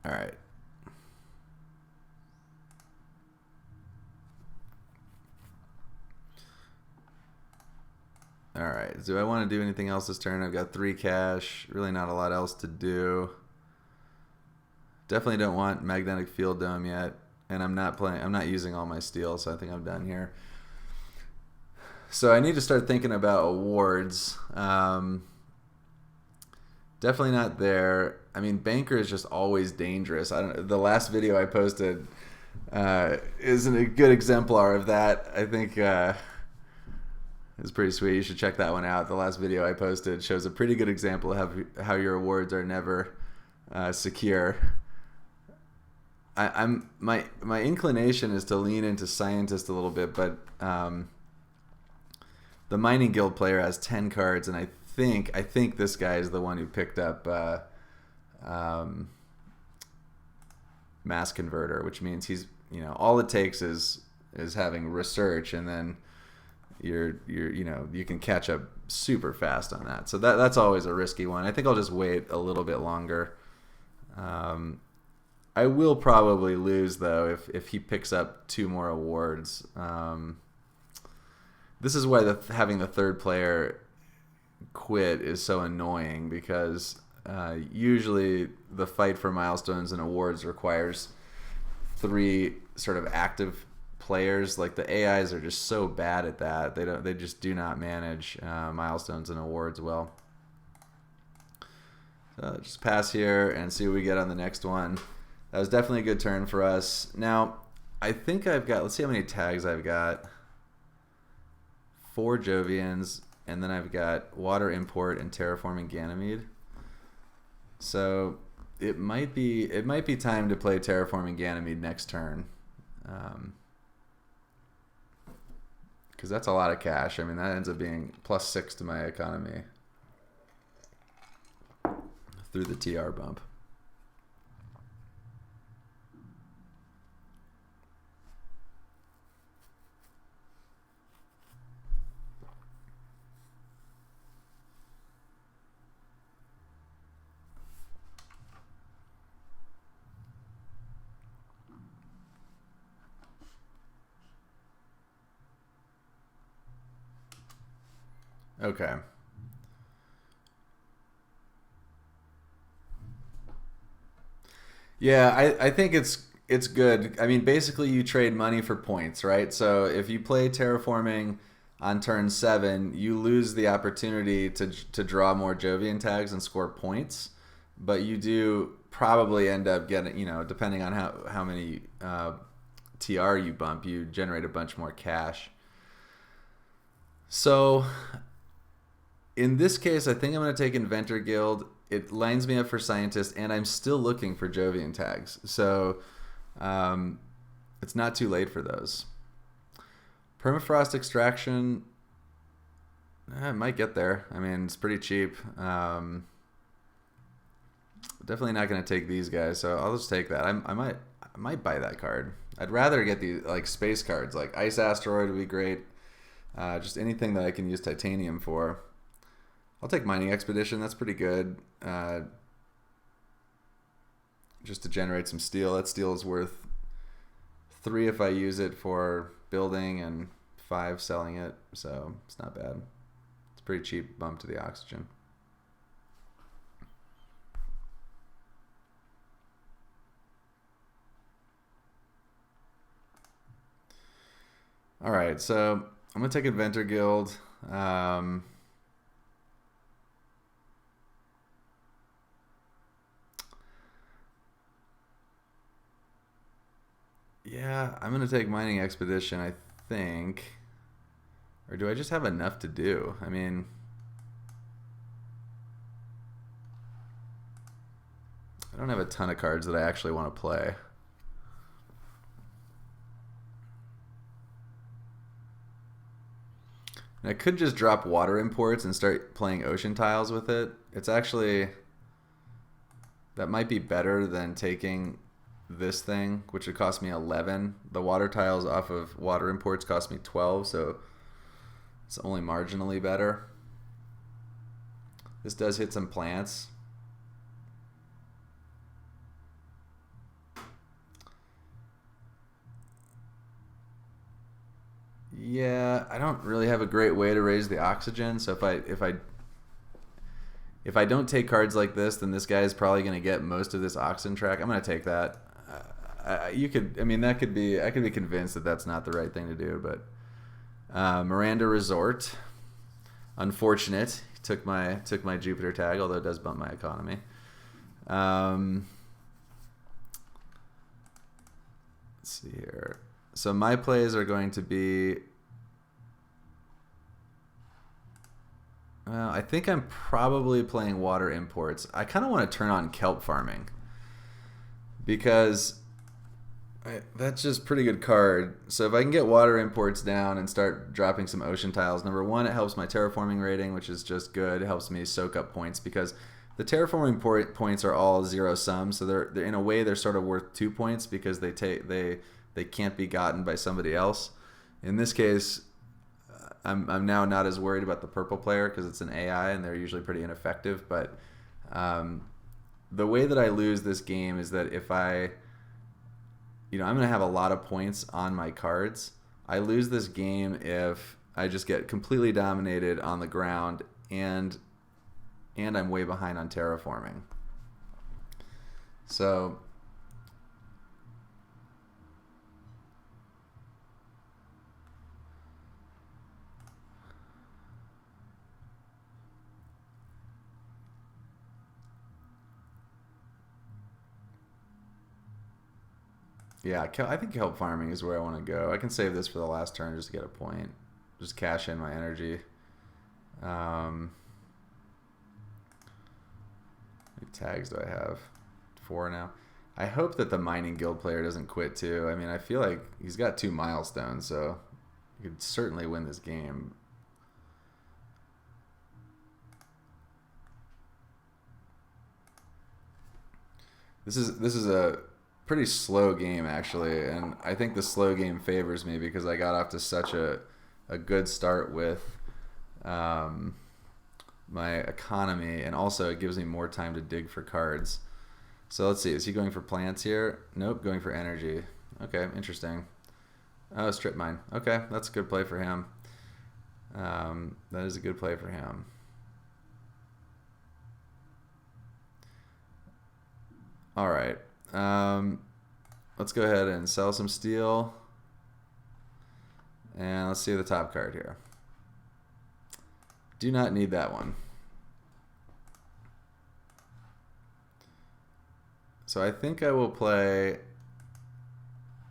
right. All right. Do I want to do anything else this turn? I've got 3 cash. Really not a lot else to do. Definitely don't want magnetic field dome yet, and I'm not using all my steel, so I think I'm done here. So I need to start thinking about awards. Definitely not there. I mean, banker is just always dangerous. The last video I posted isn't a good exemplar of that. I think it's pretty sweet. You should check that one out. The last video I posted shows a pretty good example of how your awards are never secure. My inclination is to lean into scientist a little bit, but the mining guild player has 10 cards, and I think this guy is the one who picked up mass converter, which means he's all it takes is having research, and then you can catch up super fast on that. So that's always a risky one. I think I'll just wait a little bit longer. I will probably lose though if he picks up 2 more awards. This is why having the third player quit is so annoying, because usually the fight for milestones and awards requires 3 sort of active players. Like the AIs are just so bad at that. They just do not manage milestones and awards well. So just pass here and see what we get on the next one. That was definitely a good turn for us. Now, I think I've got, let's see how many tags I've got. 4 Jovians, and then I've got water import and terraforming Ganymede. So it might be time to play terraforming Ganymede next turn. Because that's a lot of cash. I mean, that ends up being +6 to my economy through the TR bump. Okay. Yeah, I think it's good. I mean, basically you trade money for points, right? So if you play terraforming on turn 7, you lose the opportunity to draw more Jovian tags and score points, but you do probably end up getting, depending on how many TR you bump, you generate a bunch more cash. So in this case, I think I'm going to take Inventor Guild. It lines me up for Scientist, and I'm still looking for Jovian tags. So it's not too late for those. Permafrost Extraction, I might get there. I mean, it's pretty cheap. Definitely not going to take these guys, so I'll just take that. I might buy that card. I'd rather get these like space cards, like Ice Asteroid would be great. Just anything that I can use titanium for. I'll take Mining Expedition. That's pretty good. Just to generate some steel. That steel is worth 3 if I use it for building and 5 selling it. So it's not bad. It's a pretty cheap bump to the oxygen. All right, so I'm going to take Inventor Guild. Yeah, I'm going to take Mining Expedition, I think. Or do I just have enough to do? I mean, I don't have a ton of cards that I actually want to play. And I could just drop water imports and start playing ocean tiles with it. It's actually, that might be better than taking this thing, which would cost me 11. The water tiles off of water imports cost me 12, so it's only marginally better. This does hit some plants. Yeah, I don't really have a great way to raise the oxygen. So if I don't take cards like this, then this guy is probably going to get most of this oxygen track. I'm going to take that. I could be convinced that that's not the right thing to do, but Miranda Resort, unfortunate. Took my Jupiter tag, although it does bump my economy. Let's see here. So my plays are going to be. Well, I think I'm probably playing water imports. I kind of want to turn on kelp farming because that's just pretty good card. So if I can get water imports down and start dropping some ocean tiles, number one, it helps my terraforming rating, which is just good. It helps me soak up points because the terraforming points are all zero sum. So they're in a way they're sort of worth 2 points because they can't be gotten by somebody else. In this case, I'm now not as worried about the purple player because it's an AI and they're usually pretty ineffective. But the way that I lose this game is that if I'm going to have a lot of points on my cards. I lose this game if I just get completely dominated on the ground and I'm way behind on terraforming. So yeah, I think kelp farming is where I want to go. I can save this for the last turn just to get a point. Just cash in my energy. How many tags do I have? 4 now. I hope that the mining guild player doesn't quit too. I mean, I feel like he's got 2 milestones, so he could certainly win this game. This is a pretty slow game actually, and I think the slow game favors me because I got off to such a good start with my economy, and also it gives me more time to dig for cards. So let's see, is he going for plants here? Nope, going for energy. Okay, interesting. Oh, strip mine. Okay, that's a good play for him. That is a good play for him. All right. Let's go ahead and sell some steel. And let's see the top card here. Do not need that one. So I think I will play...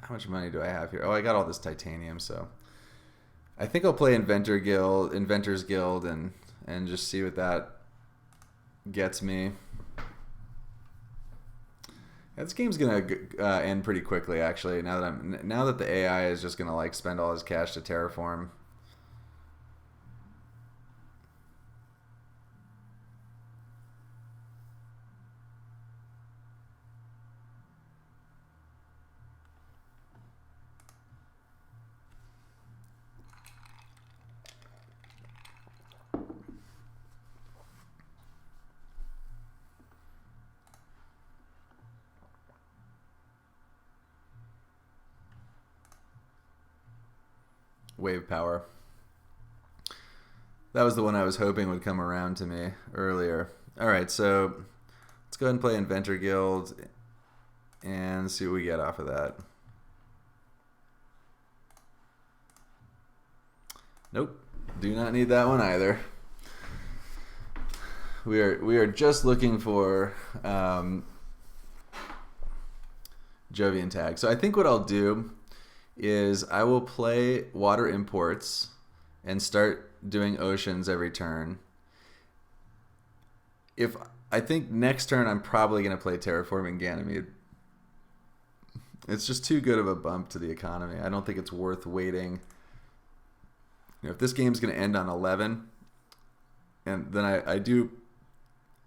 How much money do I have here? Oh, I got all this titanium, so... I think I'll play Inventor's Guild, and just see what that gets me. This game's gonna end pretty quickly, actually. Now that the AI is just gonna like spend all his cash to terraform. Wave power. That was the one I was hoping would come around to me earlier. Alright, so let's go ahead and play Inventor Guild and see what we get off of that. Nope, do not need that one either. We are just looking for Jovian tag. So I think what I'll do is I will play water imports and start doing oceans every turn. I think next turn I'm probably going to play Terraforming Ganymede. It's just too good of a bump to the economy. I don't think it's worth waiting. If this game's going to end on 11, and then I do,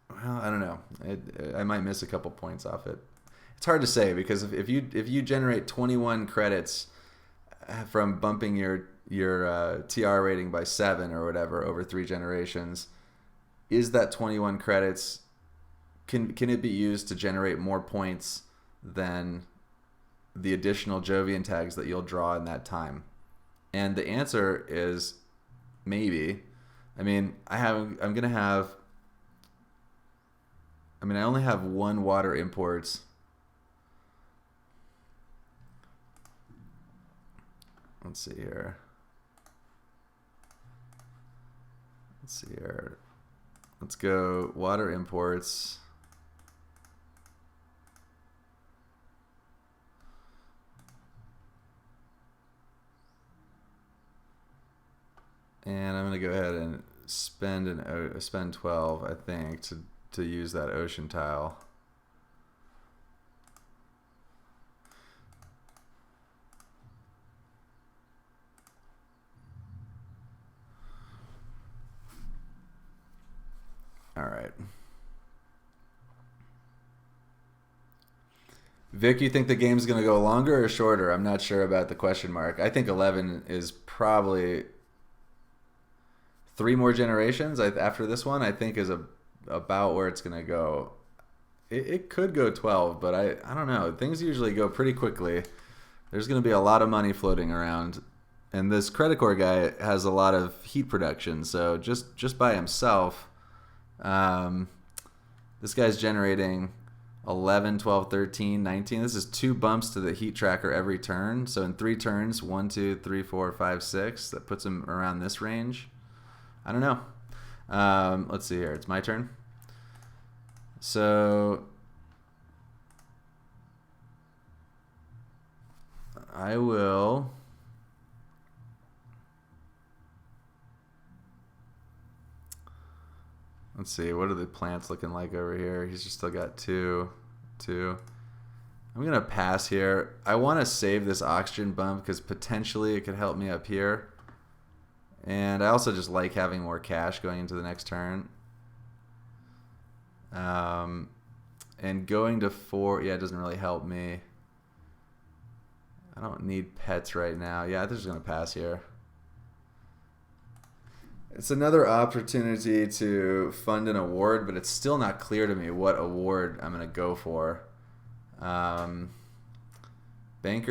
well, I don't know. I might miss a couple points off it. It's hard to say because if you generate 21 credits from bumping your TR rating by 7 or whatever over 3 generations, is that 21 credits, can it be used to generate more points than the additional Jovian tags that you'll draw in that time? And the answer is maybe. I mean, I'm gonna have. I mean, I only have one water imports. Let's see here. Let's go water imports. And I'm gonna go ahead and spend 12, I think, to use that ocean tile. All right. Vic, you think the game's going to go longer or shorter? I'm not sure about the question mark. I think 11 is probably 3 more generations after this one. I think is about where it's going to go. It could go 12, but I don't know. Things usually go pretty quickly. There's going to be a lot of money floating around. And this credit core guy has a lot of heat production. So just by himself, this guy's generating 11, 12, 13, 19. This is 2 bumps to the heat tracker every turn. So in 3 turns, 1, 2, 3, 4, 5, 6. That puts him around this range. I don't know. Let's see here. It's my turn. So I will. Let's see, what are the plants looking like over here? He's just still got two. I'm going to pass here. I want to save this oxygen bump because potentially it could help me up here. And I also just like having more cash going into the next turn. And going to 4, yeah, it doesn't really help me. I don't need pets right now. Yeah, I'm just going to pass here. It's another opportunity to fund an award, but it's still not clear to me what award I'm going to go for. Banker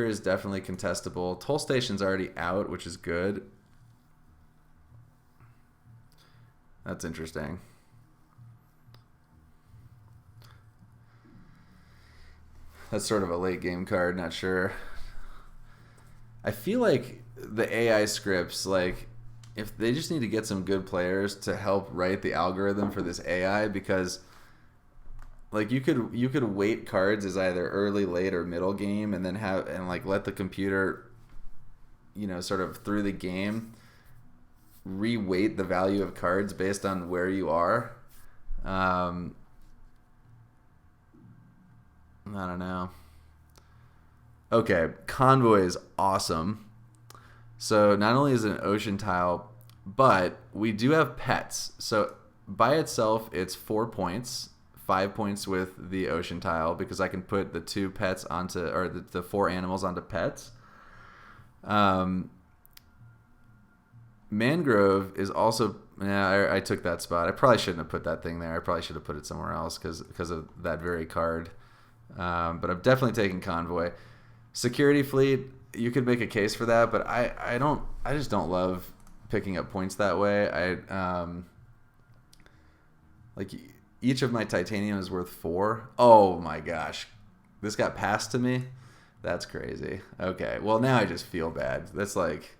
is definitely contestable. Toll Station's already out, which is good. That's interesting. That's sort of a late game card, not sure. I feel like the AI scripts, like, if they just need to get some good players to help write the algorithm for this AI, because like you could weight cards as either early, late, or middle game, and then like let the computer, sort of through the game re-weight the value of cards based on where you are. I don't know. Okay, Convoy is awesome. So not only is it an ocean tile, but we do have pets. So by itself, it's 4 points, 5 points with the ocean tile because I can put the 2 pets onto, or the 4 animals onto pets. Mangrove is also, I took that spot. I probably shouldn't have put that thing there. I probably should have put it somewhere else because of that very card. But I'm definitely taking Convoy. Security Fleet, you could make a case for that, but I just don't love picking up points that way. Like each of my titanium is worth 4. Oh my gosh. This got passed to me? That's crazy. Okay. Well, now I just feel bad. That's like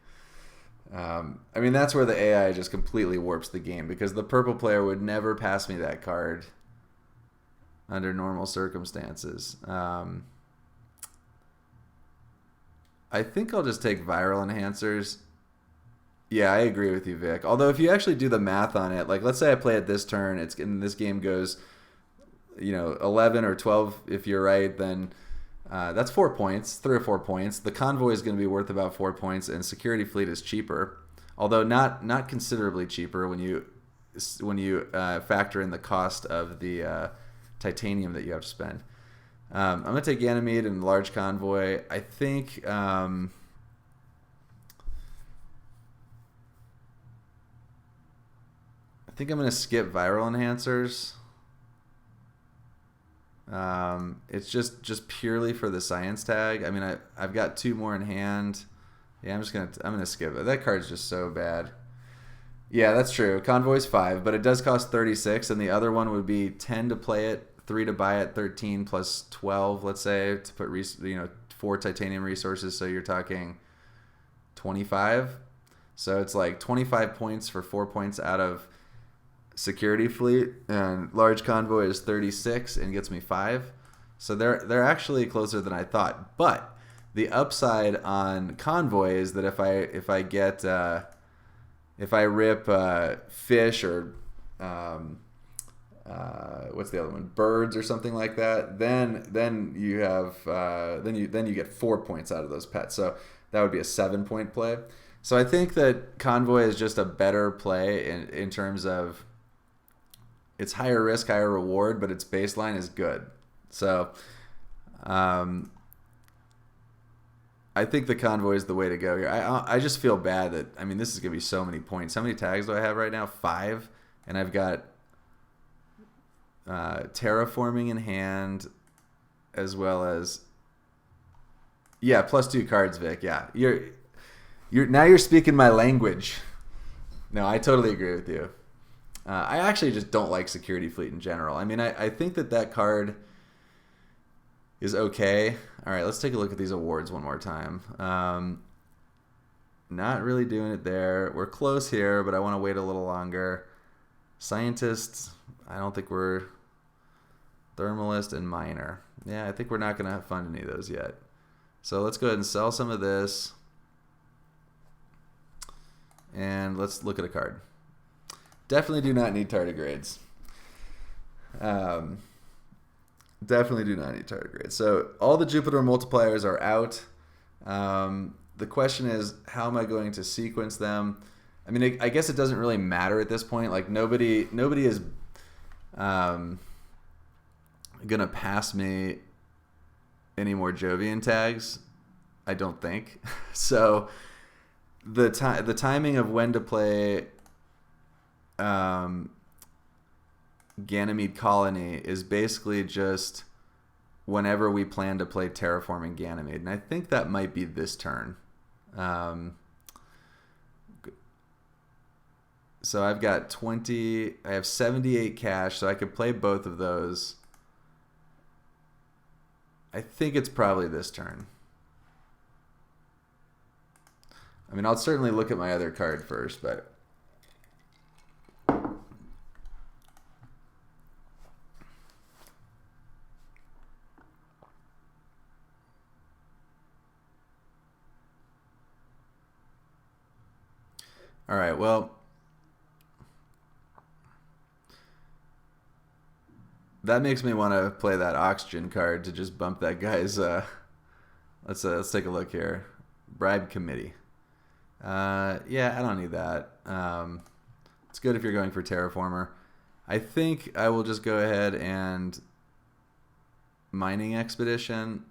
that's where the AI just completely warps the game because the purple player would never pass me that card under normal circumstances. I think I'll just take viral enhancers. Yeah, I agree with you, Vic. Although if you actually do the math on it, like let's say I play it this turn, this game goes, 11 or 12. If you're right, then that's 4 points, 3 or 4 points. The Convoy is going to be worth about 4 points, and Security Fleet is cheaper, although not considerably cheaper when you factor in the cost of the titanium that you have to spend. I'm going to take Ganymede and Large Convoy. I think I'm going to skip viral enhancers. It's just purely for the science tag. I mean, I've got 2 more in hand. Yeah, I'm gonna skip it. That card's just so bad. Yeah, that's true. Convoy's 5, but it does cost 36, and the other one would be 10 to play it, 3 to buy it, 13 plus 12, let's say, to put 4 titanium resources. So you're talking 25. So it's like 25 points for 4 points out of security fleet, and large convoy is 36 and gets me 5. So they're actually closer than I thought. But the upside on convoy is that if I get if I rip fish or what's the other one? Birds or something like that, then you have then you get 4 points out of those pets. So that would be a 7-point play. So I think that convoy is just a better play in terms of it's higher risk, higher reward, but its baseline is good. So I think the convoy is the way to go here. I just feel bad that, I mean, this is going to be so many points. How many tags do I have right now? 5. And I've got terraforming in hand as well as, yeah, +2 cards, Vic. Yeah, you're speaking my language. No, I totally agree with you. I actually just don't like security fleet in general. I mean, I think that card is okay. All right, let's take a look at these awards one more time. Not really doing it there. We're close here, but I want to wait a little longer. Scientists, I don't think we're... Thermalist and miner. Yeah, I think we're not going to fund any of those yet. So let's go ahead and sell some of this. And let's look at a card. Definitely do not need tardigrades. Definitely do not need tardigrades. So all the Jupiter multipliers are out. The question is, how am I going to sequence them? I mean, I guess it doesn't really matter at this point. Like nobody is gonna pass me any more Jovian tags. I don't think. So the timing of when to play Ganymede Colony is basically just whenever we plan to play Terraforming Ganymede, and I think that might be this turn. So I've got 20. I have 78 cash, so I could play both of those. I think it's probably this turn. I mean, I'll certainly look at my other card first, but... All right, well... That makes me want to play that oxygen card to just bump that guy's... Let's take a look here. Bribe committee. Yeah, I don't need that. It's good if you're going for Terraformer. I think I will just go ahead and mining expedition.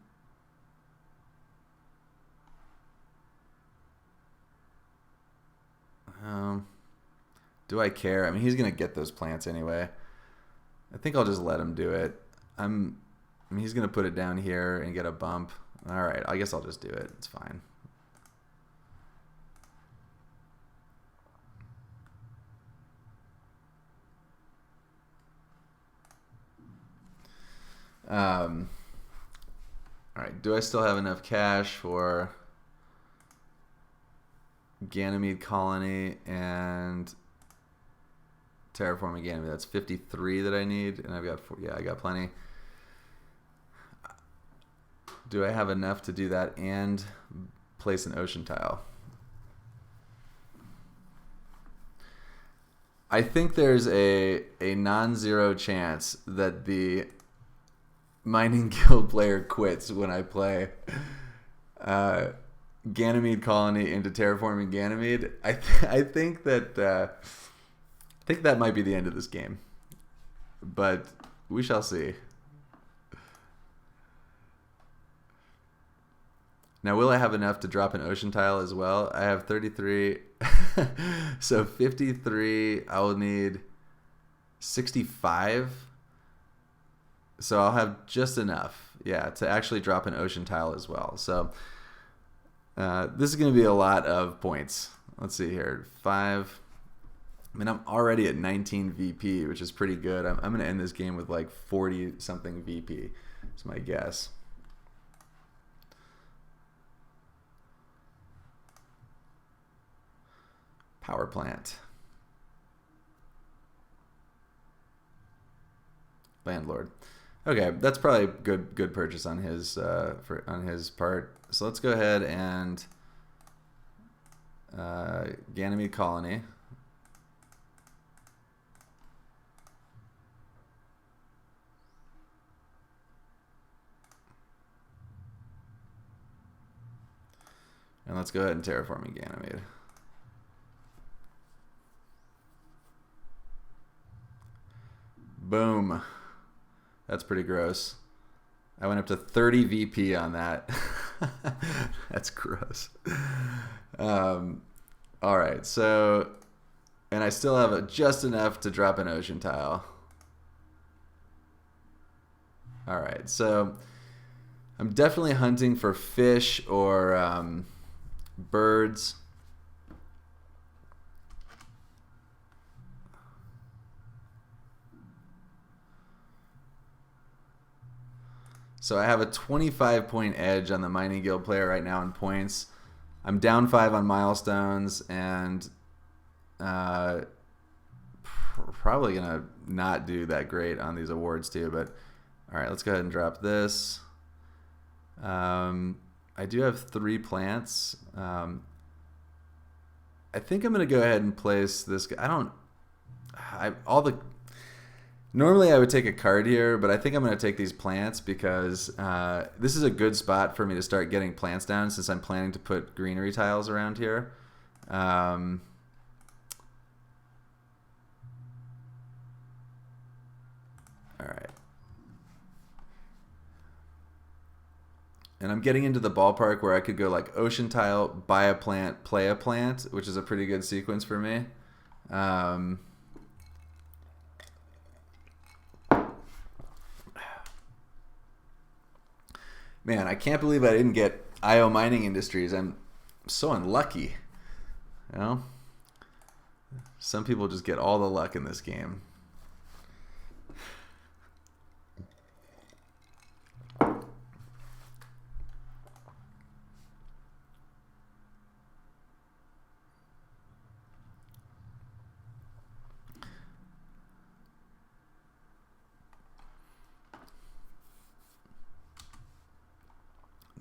Do I care? I mean, he's gonna get those plants anyway. I think I'll just let him do it. I mean, he's gonna put it down here and get a bump. All right, I guess I'll just do it. It's fine. All right, do I still have enough cash for Ganymede Colony and Terraforming Ganymede? That's 53 that I need, and I've got 4, yeah, I got plenty. Do I have enough to do that and place an ocean tile? I think there's a non-zero chance that the Mining Guild player quits when I play Ganymede Colony into Terraforming Ganymede. I think that might be the end of this game, but we shall see. Now, will I have enough to drop an ocean tile as well? I have 33, so 53. I will need 65. So I'll have just enough, yeah, to actually drop an ocean tile as well. So This is going to be a lot of points. Let's see here. 5. I mean, I'm already at 19 VP, which is pretty good. I'm going to end this game with like 40-something VP. That's my guess. Power plant. Landlord. Okay, that's probably good purchase on his on his part. So let's go ahead and Ganymede colony. And let's go ahead and terraforming Ganymede. Boom. That's pretty gross. I went up to 30 VP on that. That's gross. All right, so, and I still have just enough to drop an ocean tile. All right, so I'm definitely hunting for fish or birds. So I have a 25-point edge on the mining guild player right now in points. I'm down 5 on milestones, and probably gonna not do that great on these awards too. But all right, let's go ahead and drop this. I do have 3 plants. I think I'm gonna go ahead and place this guy. Normally I would take a card here, but I think I'm going to take these plants because this is a good spot for me to start getting plants down since I'm planning to put greenery tiles around here. All right. And I'm getting into the ballpark where I could go like ocean tile, buy a plant, play a plant, which is a pretty good sequence for me. Man, I can't believe I didn't get IO Mining Industries. I'm so unlucky. You know? Some people just get all the luck in this game.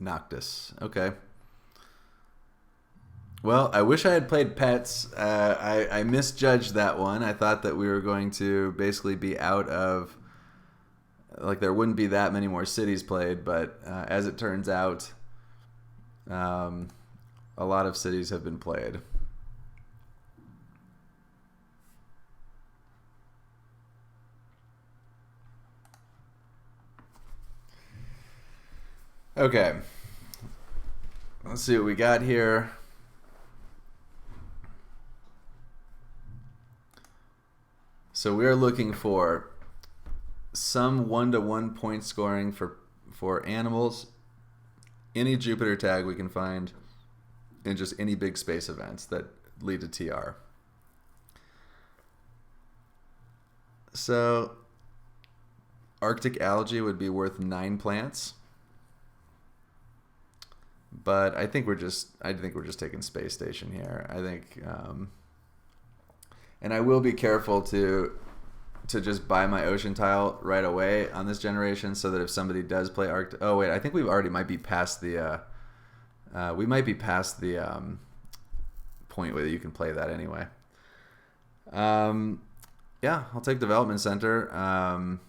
Noctis. Okay. Well, I wish I had played Pets. I misjudged that one. I thought that we were going to basically be out of... Like, there wouldn't be that many more cities played, but as it turns out, a lot of cities have been played. Okay, let's see what we got here. So we are looking for some 1-to-1 point scoring for animals, any Jupiter tag we can find, and just any big space events that lead to TR. So Arctic algae would be worth 9 plants. But I think we're just taking space station here. I think, and I will be careful to just buy my ocean tile right away on this generation, so that if somebody does play Arctic, oh wait, I think we already might be past the, point where you can play that anyway. Yeah, I'll take development center.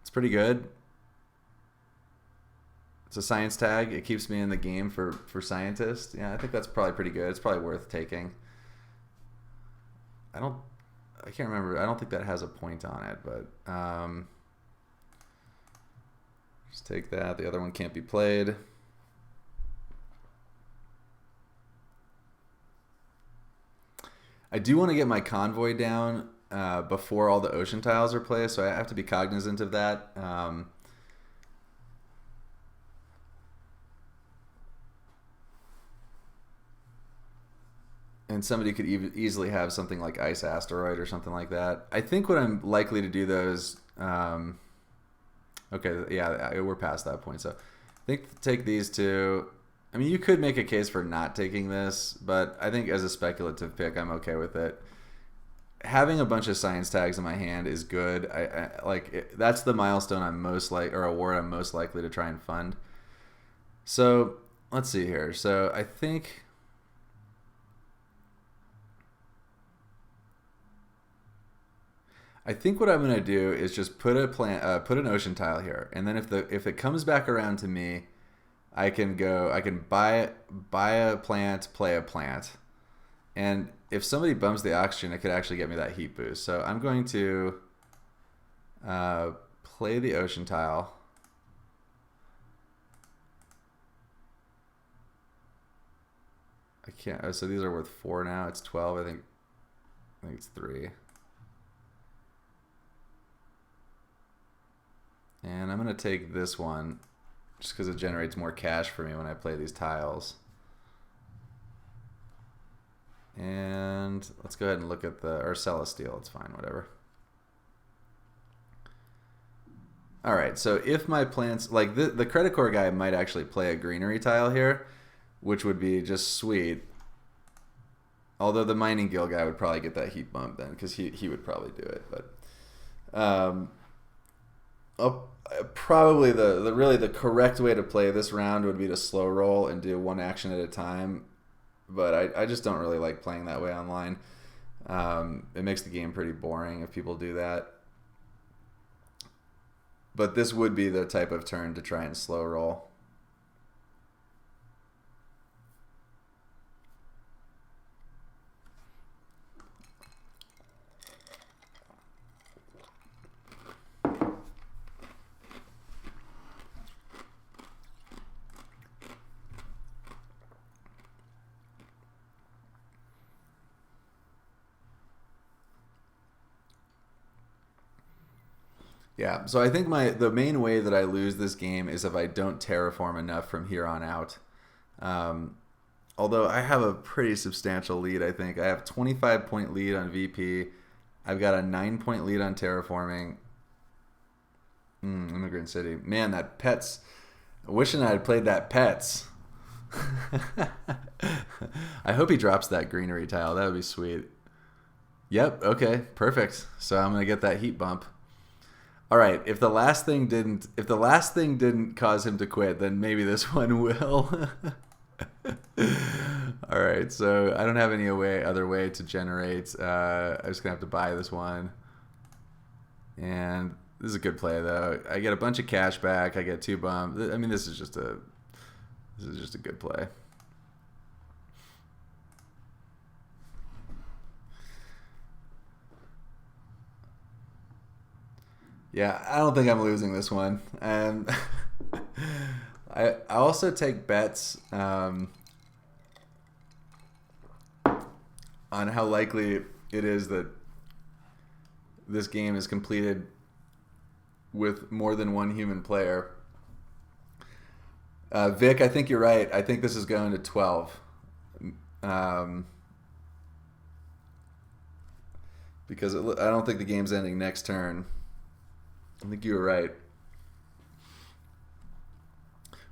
It's pretty good. It's a science tag. It keeps me in the game for scientists. Yeah, I think that's probably pretty good. It's probably worth taking. I can't remember. I don't think that has a point on it, but just take that. The other one can't be played. I do want to get my convoy down before all the ocean tiles are placed, so I have to be cognizant of that. And somebody could easily have something like Ice Asteroid or something like that. I think what I'm likely to do though is, okay, yeah, we're past that point. So I think take these two. I mean, you could make a case for not taking this, but I think as a speculative pick, I'm okay with it. Having a bunch of science tags in my hand is good. That's the milestone I'm most or award I'm most likely to try and fund. So let's see here. So I think what I'm gonna do is just put an ocean tile here, and then if it comes back around to me, I can buy a plant, play a plant, and if somebody bumps the oxygen, it could actually get me that heat boost. So I'm going to play the ocean tile. I can't. So these are worth 4 now. It's 12. I think it's 3. And I'm going to take this one just because it generates more cash for me when I play these tiles. And let's go ahead and look at or sell a steel. It's fine, whatever. All right, so if my plants, like the credit core guy might actually play a greenery tile here, which would be just sweet. Although the mining guild guy would probably get that heat bump then, because he would probably do it. But probably the correct way to play this round would be to slow roll and do one action at a time. But I just don't really like playing that way online. It makes the game pretty boring if people do that. But this would be the type of turn to try and slow roll. Yeah, so I think the main way that I lose this game is if I don't terraform enough from here on out. Although I have a pretty substantial lead, I think. I have 25-point lead on VP. I've got a 9-point lead on terraforming. Immigrant City. Man, that Pets. Wishing I had played that Pets. I hope he drops that greenery tile. That would be sweet. Yep, okay, perfect. So I'm going to get that heat bump. All right, if the last thing didn't cause him to quit, then maybe this one will. All right, so I don't have any other way to generate. I'm just gonna have to buy this one, and this is a good play though. I get a bunch of cash back. I get 2 bumps. I mean, this is just a good play. Yeah, I don't think I'm losing this one. I also take bets on how likely it is that this game is completed with more than one human player. Vic, I think you're right. I think this is going to 12. Because I don't think the game's ending next turn. I think you were right.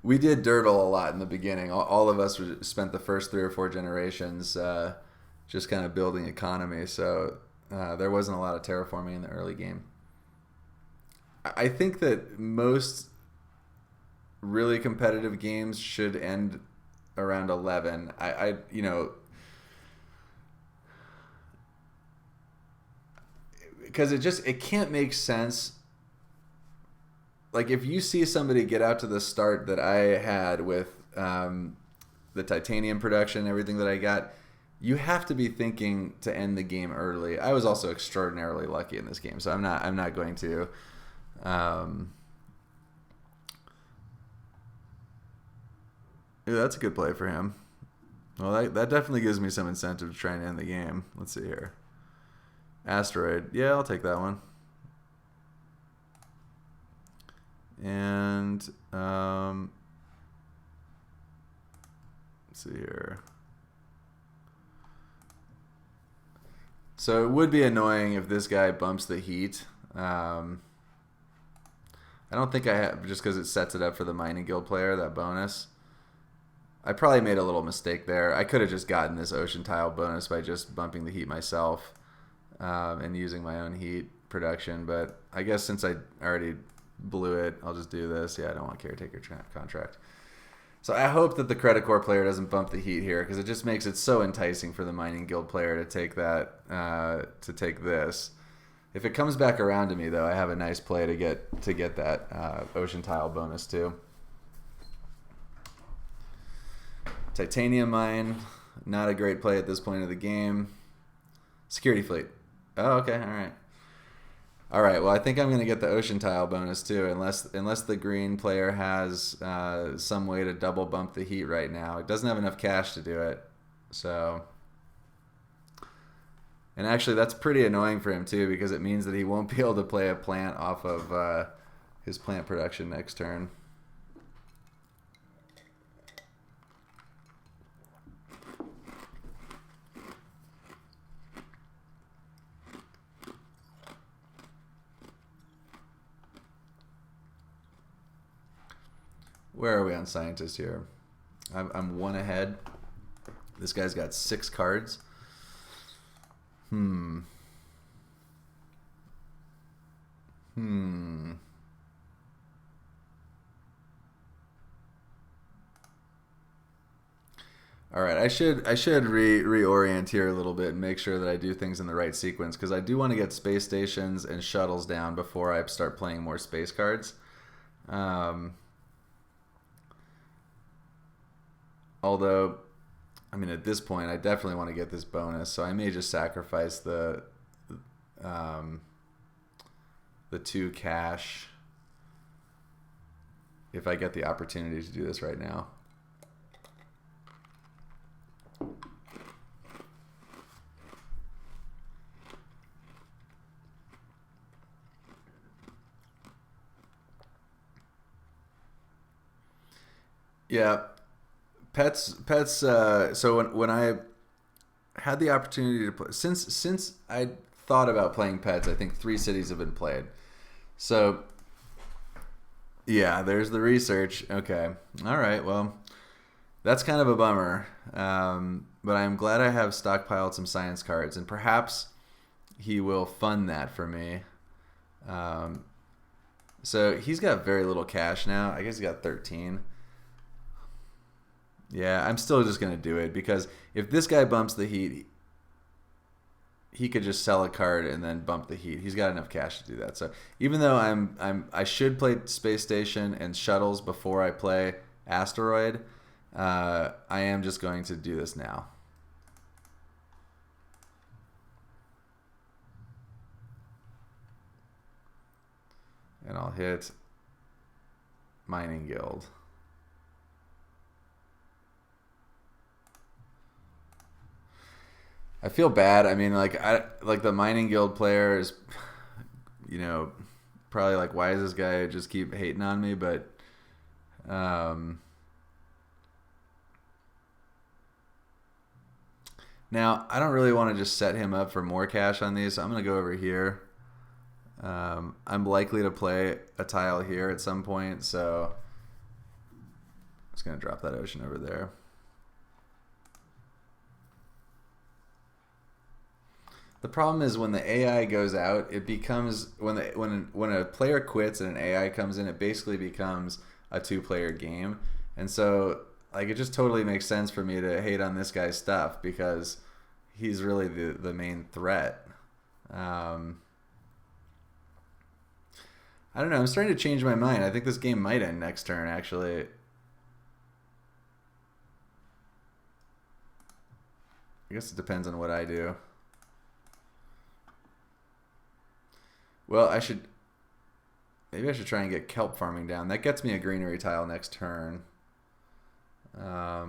We did Dirtle a lot in the beginning. All of us spent the first 3 or 4 generations just kind of building economy. So there wasn't a lot of terraforming in the early game. I think that most really competitive games should end around 11. Because it can't make sense. Like, if you see somebody get out to the start that I had with the titanium production, everything that I got, you have to be thinking to end the game early. I was also extraordinarily lucky in this game, so I'm not going to. Ooh, that's a good play for him. Well, that definitely gives me some incentive to try and end the game. Let's see here. Asteroid. Yeah, I'll take that one. And let's see here. So it would be annoying if this guy bumps the heat. I don't think I have, just because it sets it up for the mining guild player, that bonus. I probably made a little mistake there. I could have just gotten this ocean tile bonus by just bumping the heat myself and using my own heat production. But I guess since I already blew it, I'll just do this. Yeah, I don't want caretaker contract. So I hope that the credit core player doesn't bump the heat here, because it just makes it so enticing for the mining guild player to take that, to take this. If it comes back around to me, though, I have a nice play to get that ocean tile bonus too. Titanium mine, not a great play at this point of the game. Security fleet. Oh, okay, all right. All right, well, I think I'm going to get the ocean tile bonus too, unless the green player has some way to double bump the heat right now. It doesn't have enough cash to do it, so... And actually, that's pretty annoying for him too, because it means that he won't be able to play a plant off of his plant production next turn. Where are we on scientist here? I'm one ahead. This guy's got 6 cards. All right, I should reorient here a little bit and make sure that I do things in the right sequence, because I do want to get space stations and shuttles down before I start playing more space cards. Although, I mean, at this point, I definitely want to get this bonus, so I may just sacrifice the 2 cash if I get the opportunity to do this right now. Yeah. Pets. So when I had the opportunity to play, since I thought about playing pets, I think 3 cities have been played. So yeah, there's the research. Okay, all right. Well, that's kind of a bummer. But I'm glad I have stockpiled some science cards, and perhaps he will fund that for me. So he's got very little cash now. I guess he's got 13. Yeah, I'm still just going to do it, because if this guy bumps the heat, he could just sell a card and then bump the heat. He's got enough cash to do that. So even though I should play space station and shuttles before I play asteroid, I am just going to do this now. And I'll hit mining guild. I feel bad. I mean, like the mining guild player is, probably like, why does this guy just keep hating on me? But now I don't really want to just set him up for more cash on these, so I'm gonna go over here. I'm likely to play a tile here at some point, so I'm just gonna drop that ocean over there. The problem is when the AI goes out, it becomes when a player quits and an AI comes in, it basically becomes a 2-player game. And so like it just totally makes sense for me to hate on this guy's stuff, because he's really the main threat. I don't know, I'm starting to change my mind. I think this game might end next turn, actually. I guess it depends on what I do. Well, maybe I should try and get kelp farming down. That gets me a greenery tile next turn. I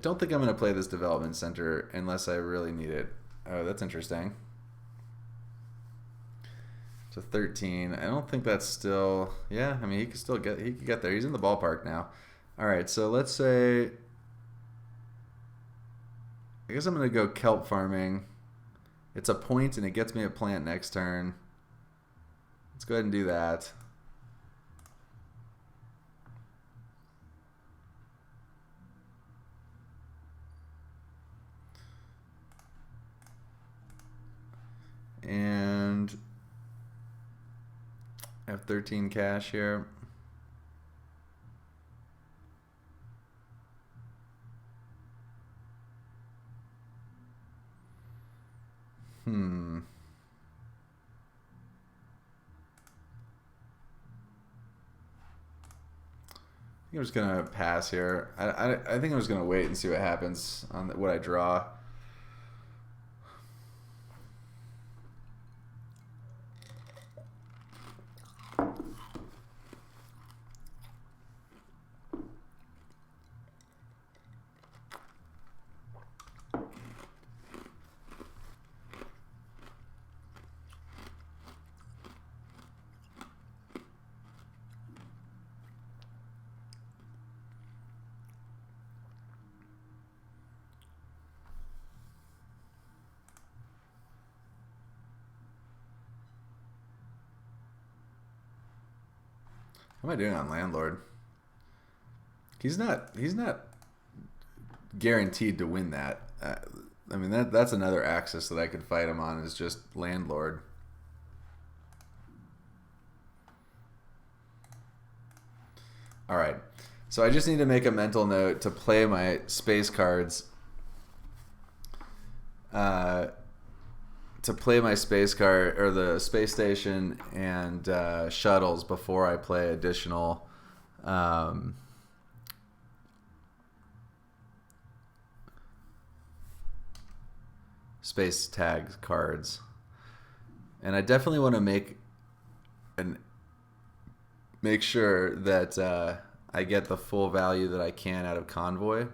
don't think I'm going to play this development center unless I really need it. Oh, that's interesting. to 13. I don't think that's still... Yeah, I mean, he could still get... He could get there. He's in the ballpark now. All right, so let's say... I guess I'm going to go kelp farming. It's a point, and it gets me a plant next turn. Let's go ahead and do that. And I have 13 cash here. I think I'm just gonna pass here. I think I'm just gonna wait and see what happens on what I draw. What am I doing on landlord? He's not guaranteed to win that. I mean that's another axis that I could fight him on is just landlord. All right. So I just need to make a mental note to play my space cards. To play my space card or the space station and shuttles before I play additional space tag cards. And I definitely want to make sure that I get the full value that I can out of Convoy.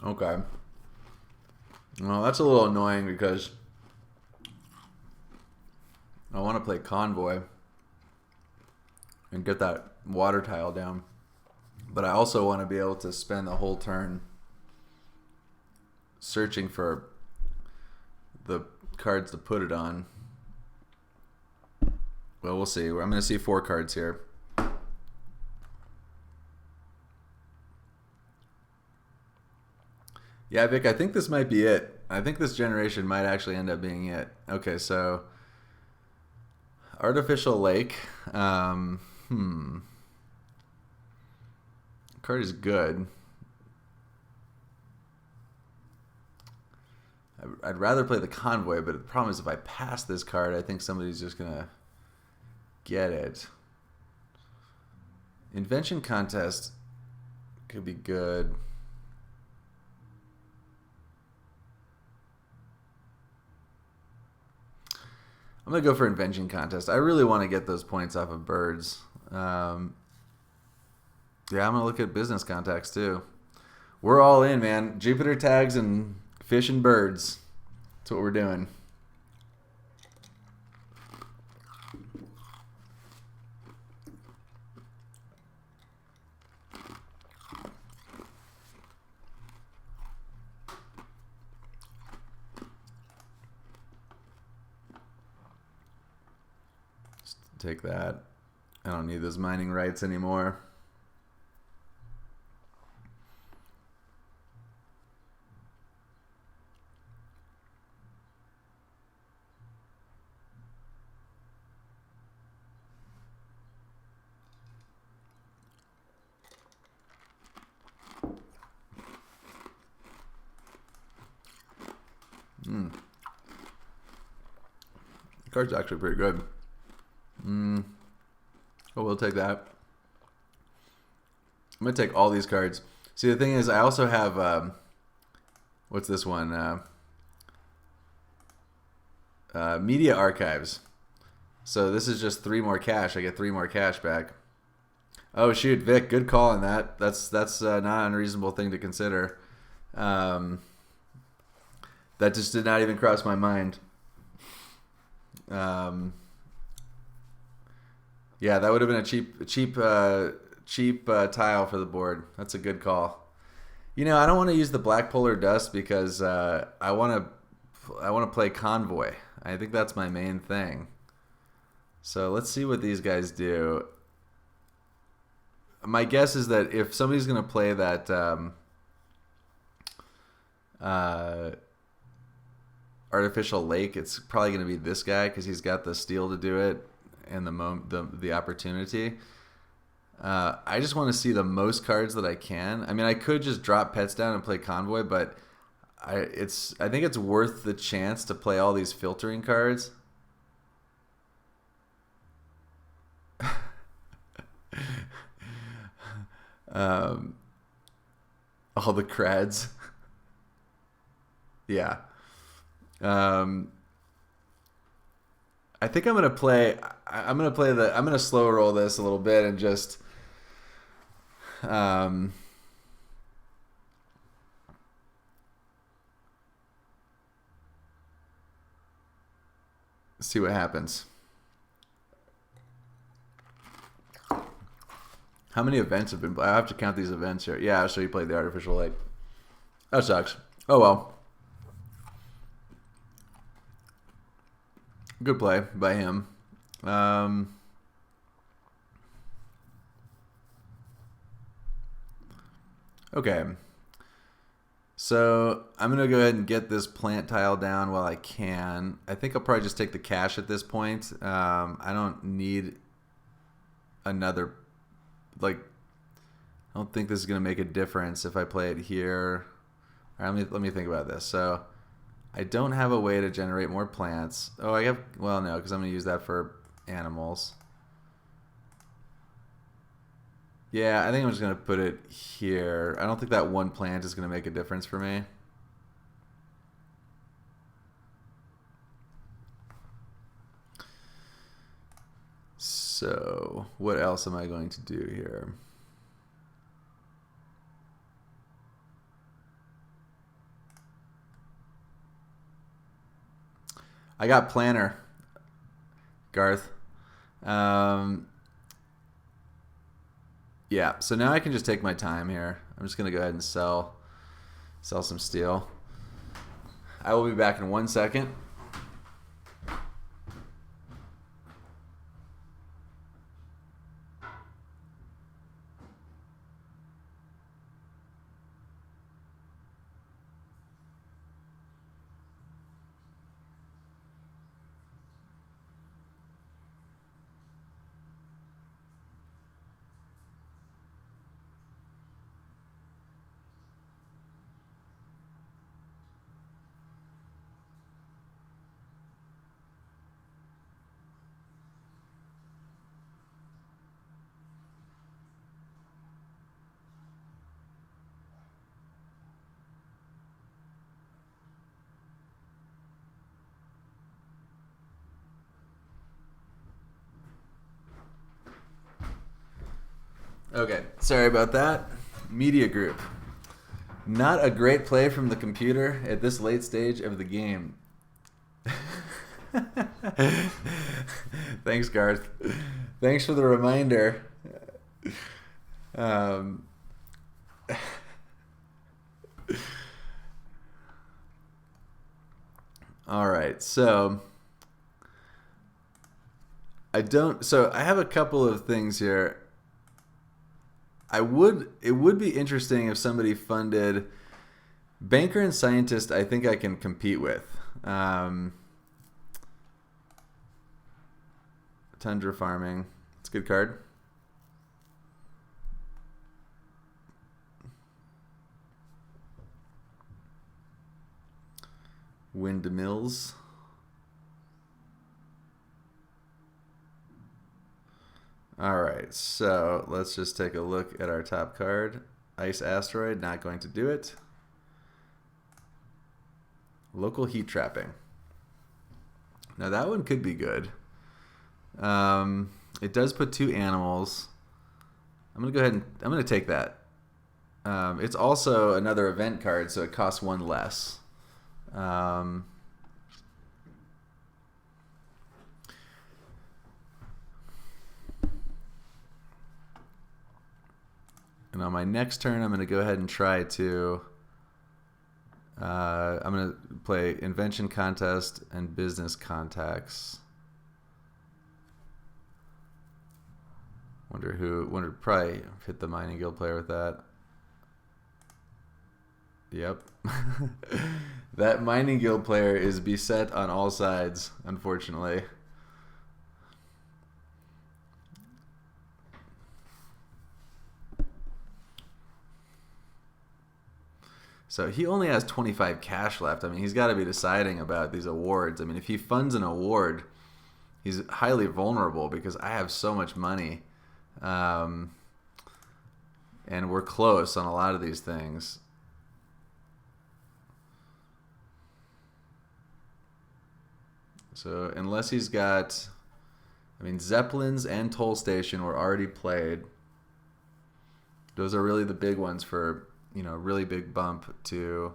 Okay. Well, that's a little annoying because I want to play Convoy and get that water tile down. But I also want to be able to spend the whole turn searching for the cards to put it on. Well, we'll see. I'm going to see 4 cards here. Yeah, Vic, I think this might be it. I think this generation might actually end up being it. Okay, so Artificial Lake. Card is good. I'd rather play the Convoy, but the problem is if I pass this card, I think somebody's just going to get it. Invention Contest could be good. I'm going to go for Invention Contest. I really want to get those points off of birds. Yeah, I'm going to look at business contacts too. We're all in, man. Jupiter tags and fish and birds. That's what we're doing. Take that. I don't need those mining rights anymore. The card's actually pretty good. Oh, we'll take that. I'm going to take all these cards. See, the thing is, I also have, what's this one? Media Archives. So this is just 3 more cash. I get 3 more cash back. Oh shoot, Vic, good call on that. That's not an unreasonable thing to consider. That just did not even cross my mind. Yeah, that would have been a cheap tile for the board. That's a good call. You know, I don't want to use the black polar dust because I want to play convoy. I think that's my main thing. So let's see what these guys do. My guess is that if somebody's going to play that artificial lake, it's probably going to be this guy because he's got the steel to do it and the opportunity. I just want to see the most cards that I can. I mean, I could just drop pets down and play convoy, but I think it's worth the chance to play all these filtering cards. All the crads. Yeah. I think I'm gonna slow roll this a little bit and just see what happens. How many events have been played? I have to count these events here. Yeah, so you played the artificial lake. That sucks. Oh well. Good play by him. Okay. So I'm going to go ahead and get this plant tile down while I can. I think I'll probably just take the cash at this point. I don't need another... I don't think this is going to make a difference if I play it here. All right, let me think about this. So I don't have a way to generate more plants. Oh, I have... Well, no, because I'm going to use that for animals. Yeah, I think I'm just going to put it here. I don't think that one plant is going to make a difference for me. So, what else am I going to do here? I got planner, Garth. Yeah, so now I can just take my time here. I'm just going to go ahead and sell some steel. I will be back in 1 second. Okay, sorry about that. Media group. Not a great play from the computer at this late stage of the game. Thanks, Garth. Thanks for the reminder. All right, so I have a couple of things here. It would be interesting if somebody funded banker and scientist. I think I can compete with. Tundra farming. It's a good card. Windmills. Alright, so let's just take a look at our top card. Ice Asteroid, not going to do it. Local heat trapping. Now that one could be good. It does put 2 animals. I'm gonna go ahead and I'm gonna take that. It's also another event card, so it costs 1 less. And on my next turn, I'm going to go ahead and try to... I'm going to play Invention Contest and Business Contacts. Wonder probably hit the Mining Guild player with that. Yep. That Mining Guild player is beset on all sides, unfortunately. So he only has 25 cash left. I mean, he's got to be deciding about these awards. I mean, if he funds an award, he's highly vulnerable because I have so much money. And we're close on a lot of these things. So unless he's got... I mean, Zeppelins and Toll Station were already played. Those are really the big ones for... really big bump to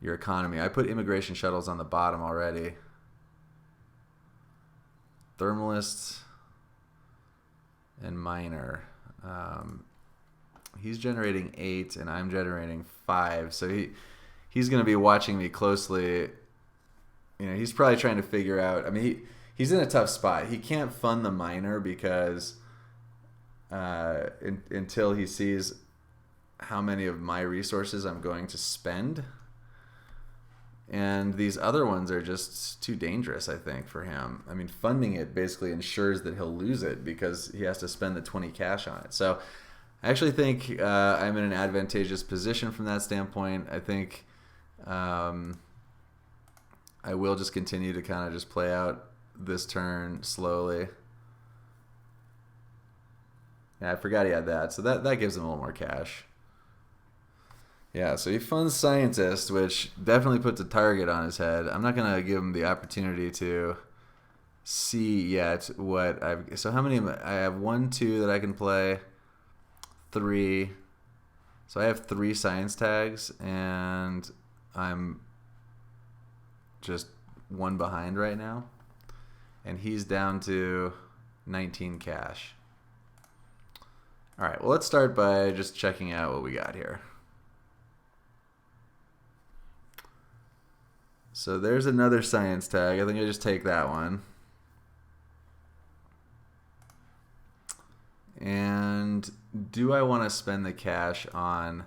your economy. I put immigration shuttles on the bottom already. Thermalist and miner. He's generating 8 and I'm generating 5. So he's going to be watching me closely. He's probably trying to figure out. I mean, he's in a tough spot. He can't fund the miner because until he sees how many of my resources I'm going to spend. And these other ones are just too dangerous, I think, for him. I mean, funding it basically ensures that he'll lose it because he has to spend the 20 cash on it. So I actually think I'm in an advantageous position from that standpoint. I think I will just continue to kind of just play out this turn slowly. Yeah, I forgot he had that. So that gives him a little more cash. Yeah, so he funds Scientist, which definitely puts a target on his head. I'm not going to give him the opportunity to see yet what I've... So how many... I have 1, 2 that I can play. 3. So I have 3 science tags, and I'm just 1 behind right now. And he's down to 19 cash. All right, well, let's start by just checking out what we got here. So there's another science tag. I think I just take that one. And do I want to spend the cash on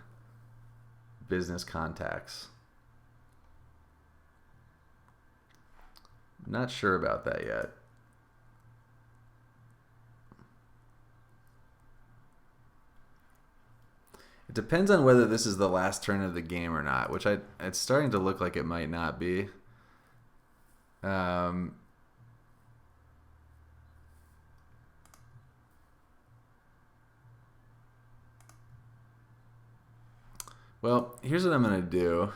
business contacts? Not sure about that yet. It depends on whether this is the last turn of the game or not, which it's starting to look like it might not be. Well, here's what I'm going to do.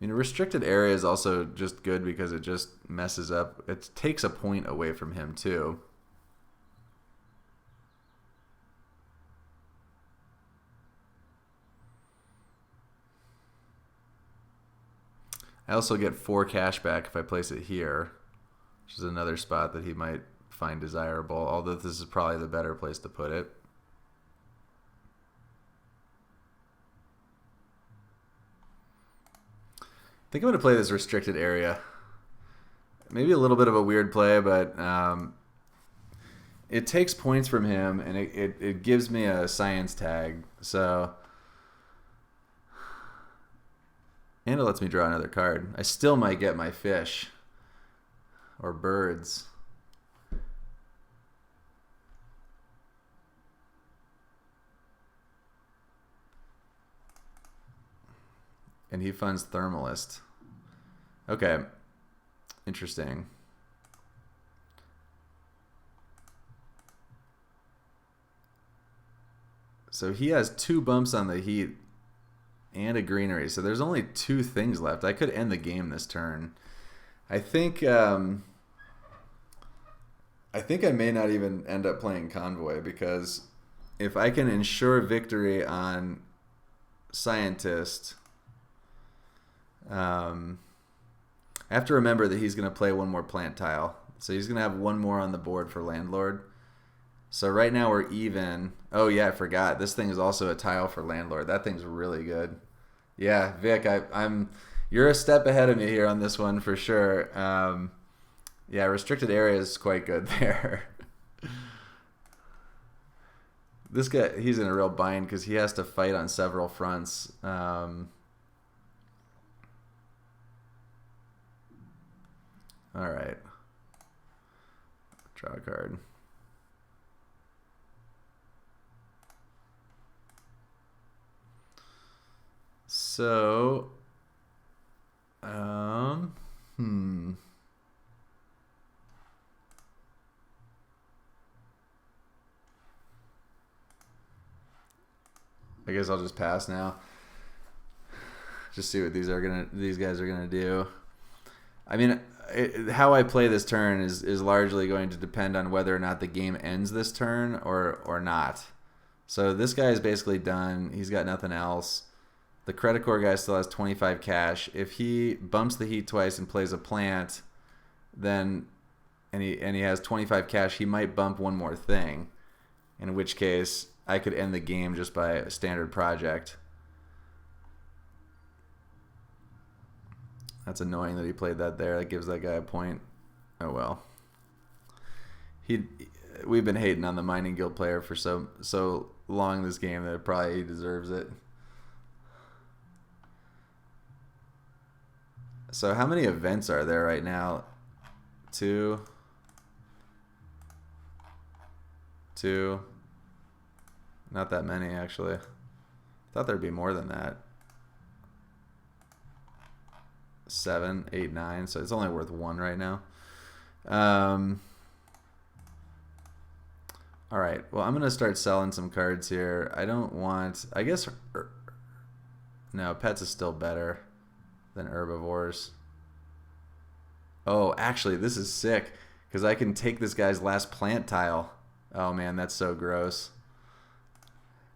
I mean, a restricted area is also just good because it just messes up. It takes a point away from him, too. I also get 4 cash back if I place it here, which is another spot that he might find desirable, although this is probably the better place to put it. I think I'm going to play this restricted area. Maybe a little bit of a weird play, but it takes points from him, and it gives me a science tag. So, and it lets me draw another card. I still might get my fish or birds. And he funds Thermalist. Okay. Interesting. So he has 2 bumps on the heat. and a greenery. So there's only 2 things left. I could end the game this turn. I think I may not even end up playing Convoy, because if I can ensure victory on Scientist, I have to remember that he's going to play one more plant tile. So he's going to have one more on the board for Landlord. So right now we're even. Oh yeah, I forgot. This thing is also a tile for Landlord. That thing's really good. Yeah, Vic, you're a step ahead of me here on this one for sure. Yeah, restricted area is quite good there. This guy, he's in a real bind because he has to fight on several fronts. All right. Draw a card. So, I guess I'll just pass now. Just see what these guys are gonna do. I mean, how I play this turn is largely going to depend on whether or not the game ends this turn or not. So this guy is basically done. He's got nothing else. The Credit Core guy still has 25 cash. If he bumps the heat twice and plays a plant, then and he has 25 cash, he might bump one more thing. In which case, I could end the game just by a standard project. That's annoying that he played that there. That gives that guy a point. Oh well. We've been hating on the Mining Guild player for so long this game that probably he deserves it. So how many events are there right now? 2. Not that many, actually. I thought there'd be more than that. 7, 8, 9. So it's only worth 1 right now. All right. Well, I'm going to start selling some cards here. I don't want... I guess... No, Pets is still better than Herbivores. Oh, actually, this is sick, because I can take this guy's last plant tile. Oh, man, that's so gross.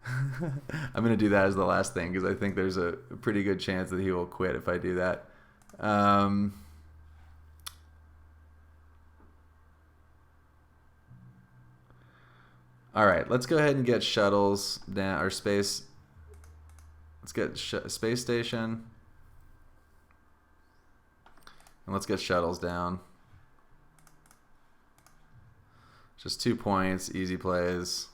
I'm going to do that as the last thing, because I think there's a pretty good chance that he will quit if I do that. All right, let's go ahead and get shuttles down, or space. Let's get space station. And let's get shuttles down. Just 2 points, easy plays.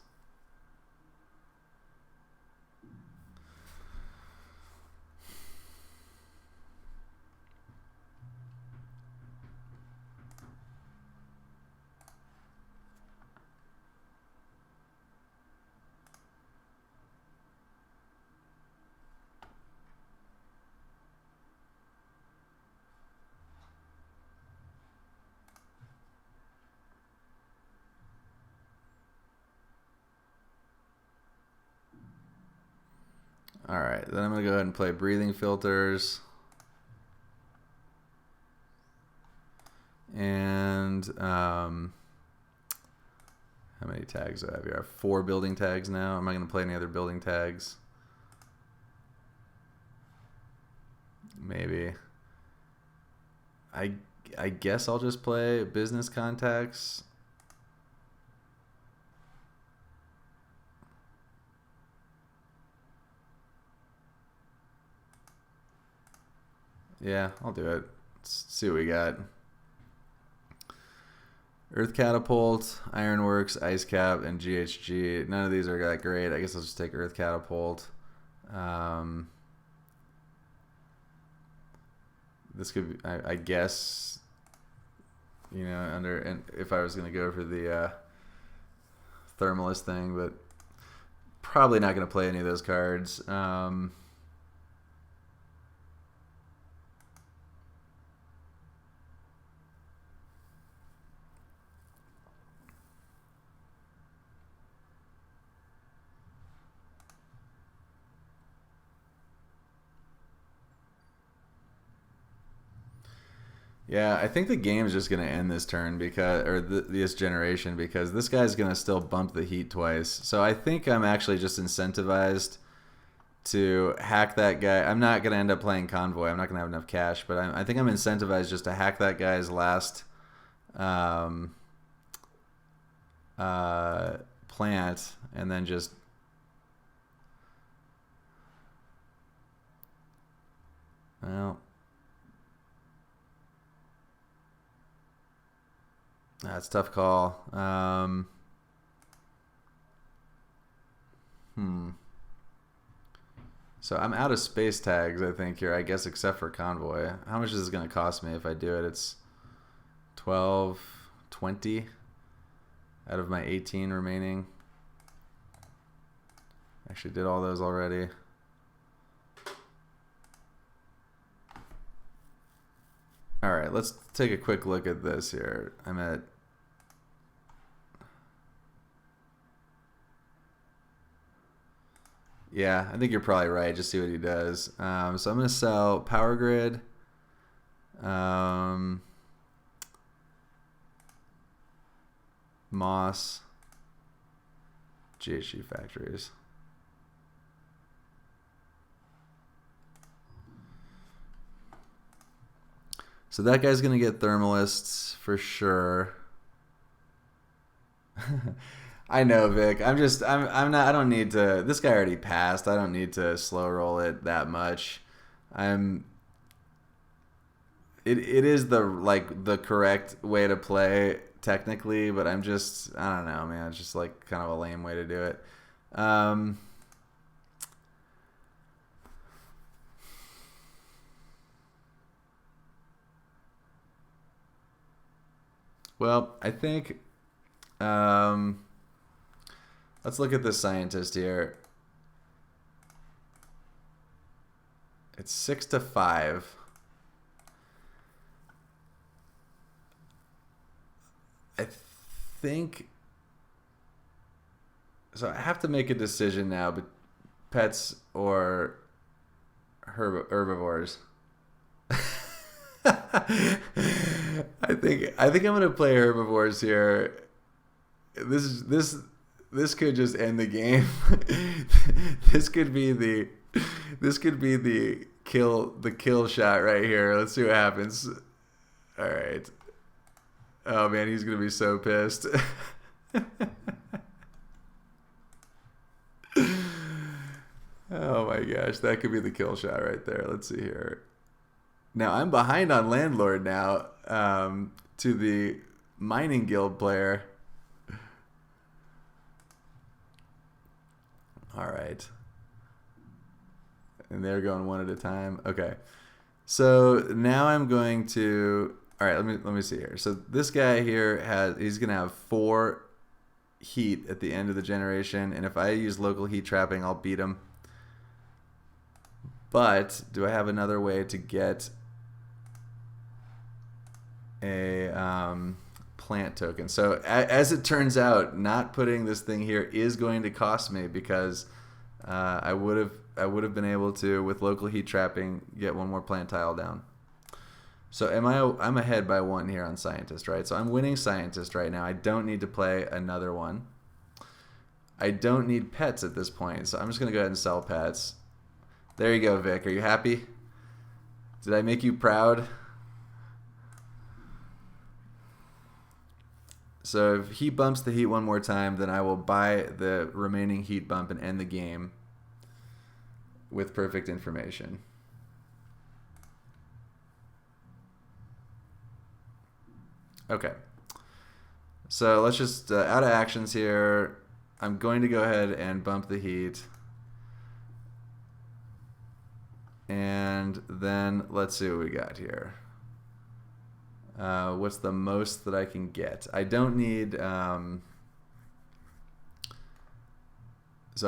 All right, then I'm going to go ahead and play breathing filters. And how many tags do I have here? I have 4 building tags now. Am I going to play any other building tags? Maybe. I guess I'll just play business contacts. Yeah, I'll do it. Let's see what we got. Earth Catapult, Ironworks, Ice Cap, and GHG. None of these are that great. I guess I'll just take Earth Catapult. This could be, I guess, you know, and if I was going to go for the Thermalist thing, but probably not going to play any of those cards. Yeah, I think the game's just gonna end this turn because, or this generation, because this guy's gonna still bump the heat twice. So I think I'm actually just incentivized to hack that guy. I'm not gonna end up playing Convoy. I'm not gonna have enough cash, but I think I'm incentivized just to hack that guy's last um, plant, and then just well. That's a tough call. So I'm out of space tags, I think, here, I guess, except for Convoy. How much is this going to cost me if I do it? It's 12, 20 out of my 18 remaining. Actually did all those already. All right, let's take a quick look at this here. I'm at... Yeah, I think you're probably right. Just see what he does. So I'm going to sell Power Grid. Moss. GHG Factories. So that guy's going to get Thermalists for sure. I know, Vic. I'm not, I don't need to, this guy already passed. I don't need to slow roll it that much. It is the correct way to play technically, but I don't know, man. It's just like kind of a lame way to do it. Well, I think let's look at this scientist here. It's 6-5. I think so. I have to make a decision now, but pets or herbivores. I think I'm gonna play herbivores here. This could just end the game. This could be the kill shot right here. Let's see what happens. All right. Oh man, he's gonna be so pissed. Oh my gosh, that could be the kill shot right there. Let's see here. Now I'm behind on Landlord now, to the Mining Guild player. All right. And they're going one at a time. Okay. So now I'm going to... All right, let me see here. So this guy here he's going to have 4 heat at the end of the generation, and if I use local heat trapping, I'll beat him. But do I have another way to get a plant token? So as it turns out, not putting this thing here is going to cost me, because I would have been able to, with local heat trapping, get 1 more plant tile down. So I'm ahead by 1 here on Scientist, right? So I'm winning Scientist right now. I don't need to play another one. I don't need pets at this point, so I'm just going to go ahead and sell pets. There you go, Vic. Are you happy? Did I make you proud? So if he bumps the heat 1 more time, then I will buy the remaining heat bump and end the game with perfect information. Okay. So let's just, out of actions here, I'm going to go ahead and bump the heat. And then let's see what we got here. What's the most that I can get? I don't need... so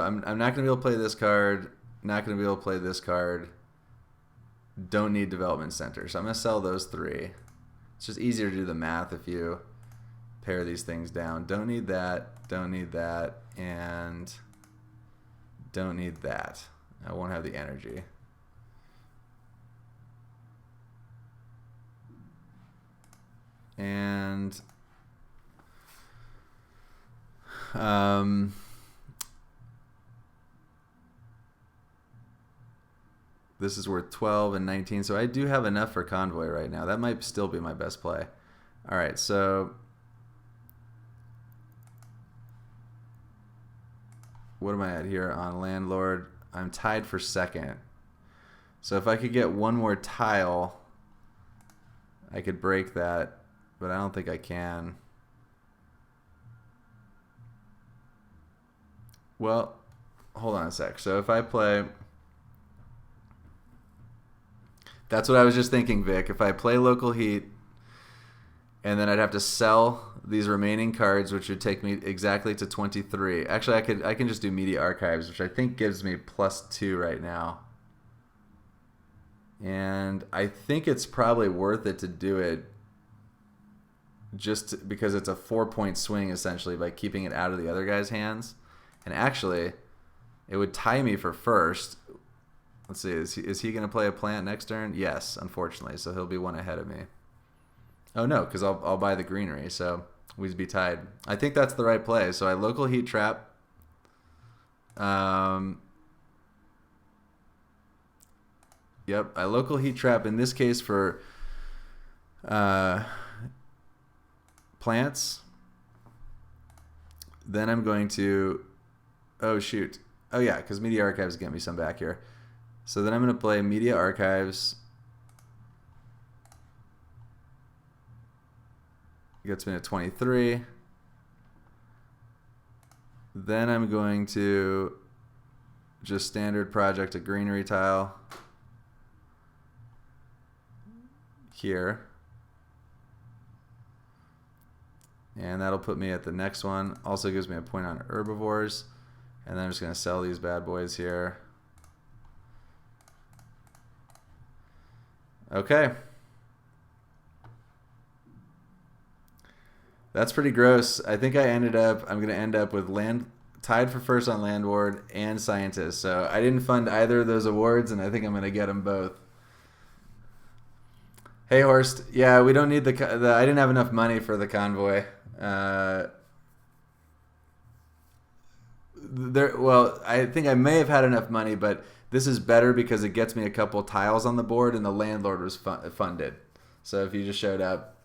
I'm not going to be able to play this card. Not going to be able to play this card. Don't need Development Center. So I'm going to sell those 3. It's just easier to do the math if you pare these things down. Don't need that. Don't need that. And don't need that. I won't have the energy. And this is worth 12 and 19, so I do have enough for convoy right now. That might still be my best play. All right, so what am I at here on landlord? I'm tied for second. So if I could get one more tile, I could break that, but I don't think I can. Well, hold on a sec. So if I play... That's what I was just thinking, Vic. If I play local heat, and then I'd have to sell these remaining cards, which would take me exactly to 23. Actually, I can just do media archives, which I think gives me +2 right now. And I think it's probably worth it to do it just because it's a 4-point swing essentially by keeping it out of the other guy's hands. And actually, it would tie me for first. Let's see, is he going to play a plant next turn? Yes, unfortunately. So he'll be one ahead of me. Oh no, because I'll buy the greenery, so we'd be tied. I think that's the right play. So I local heat trap. Yep, I local heat trap in this case for plants. Then I'm going to, oh shoot. Oh yeah, because Media Archives get me some back here. So then I'm going to play Media Archives. Gets me to 23. Then I'm going to just standard project a greenery tile here. And that'll put me at the next one. Also gives me a point on herbivores. And then I'm just going to sell these bad boys here. Okay. That's pretty gross. I think I'm going to end up with tied for first on landlord and scientist. So I didn't fund either of those awards, and I think I'm going to get them both. Hey, Horst. Yeah, we don't need I didn't have enough money for the convoy. Well, I think I may have had enough money, but this is better because it gets me a couple tiles on the board, and the landlord was funded. So if you just showed up,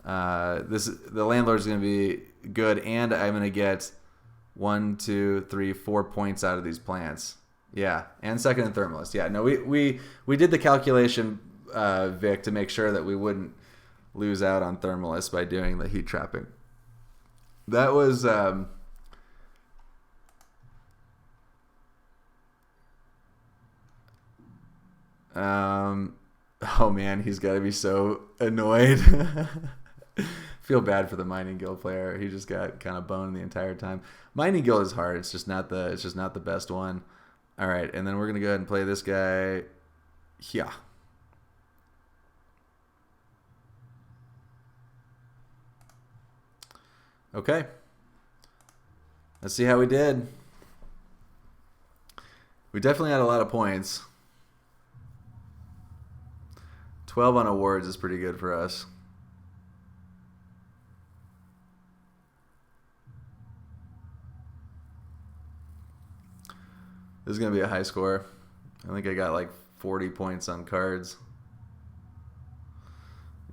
the landlord's going to be good, and I'm going to get 1, 2, 3, 4 points out of these plants. Yeah, and second and thermalist. Yeah, no, we did the calculation, Vic, to make sure that we wouldn't lose out on thermalist by doing the heat trapping. That was oh man, he's got to be so annoyed. Feel bad for the mining guild player. He just got kind of boned the entire time. Mining guild is hard. It's just not the best one. All right, and then we're gonna go ahead and play this guy. Yeah. Okay. Let's see how we did. We definitely had a lot of points. 12 on awards is pretty good for us. This is going to be a high score. I think I got like 40 points on cards.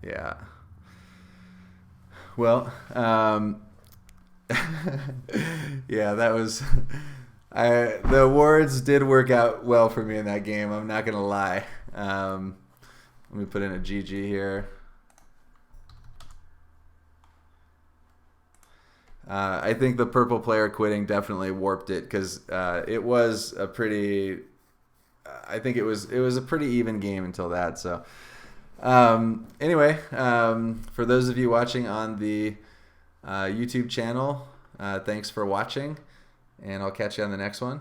Yeah. Well, yeah, that was... the awards did work out well for me in that game. I'm not going to lie. Let me put in a GG here. I think the purple player quitting definitely warped it because it was a pretty. I think it was a pretty even game until that. So anyway, for those of you watching on the YouTube channel, thanks for watching, and I'll catch you on the next one.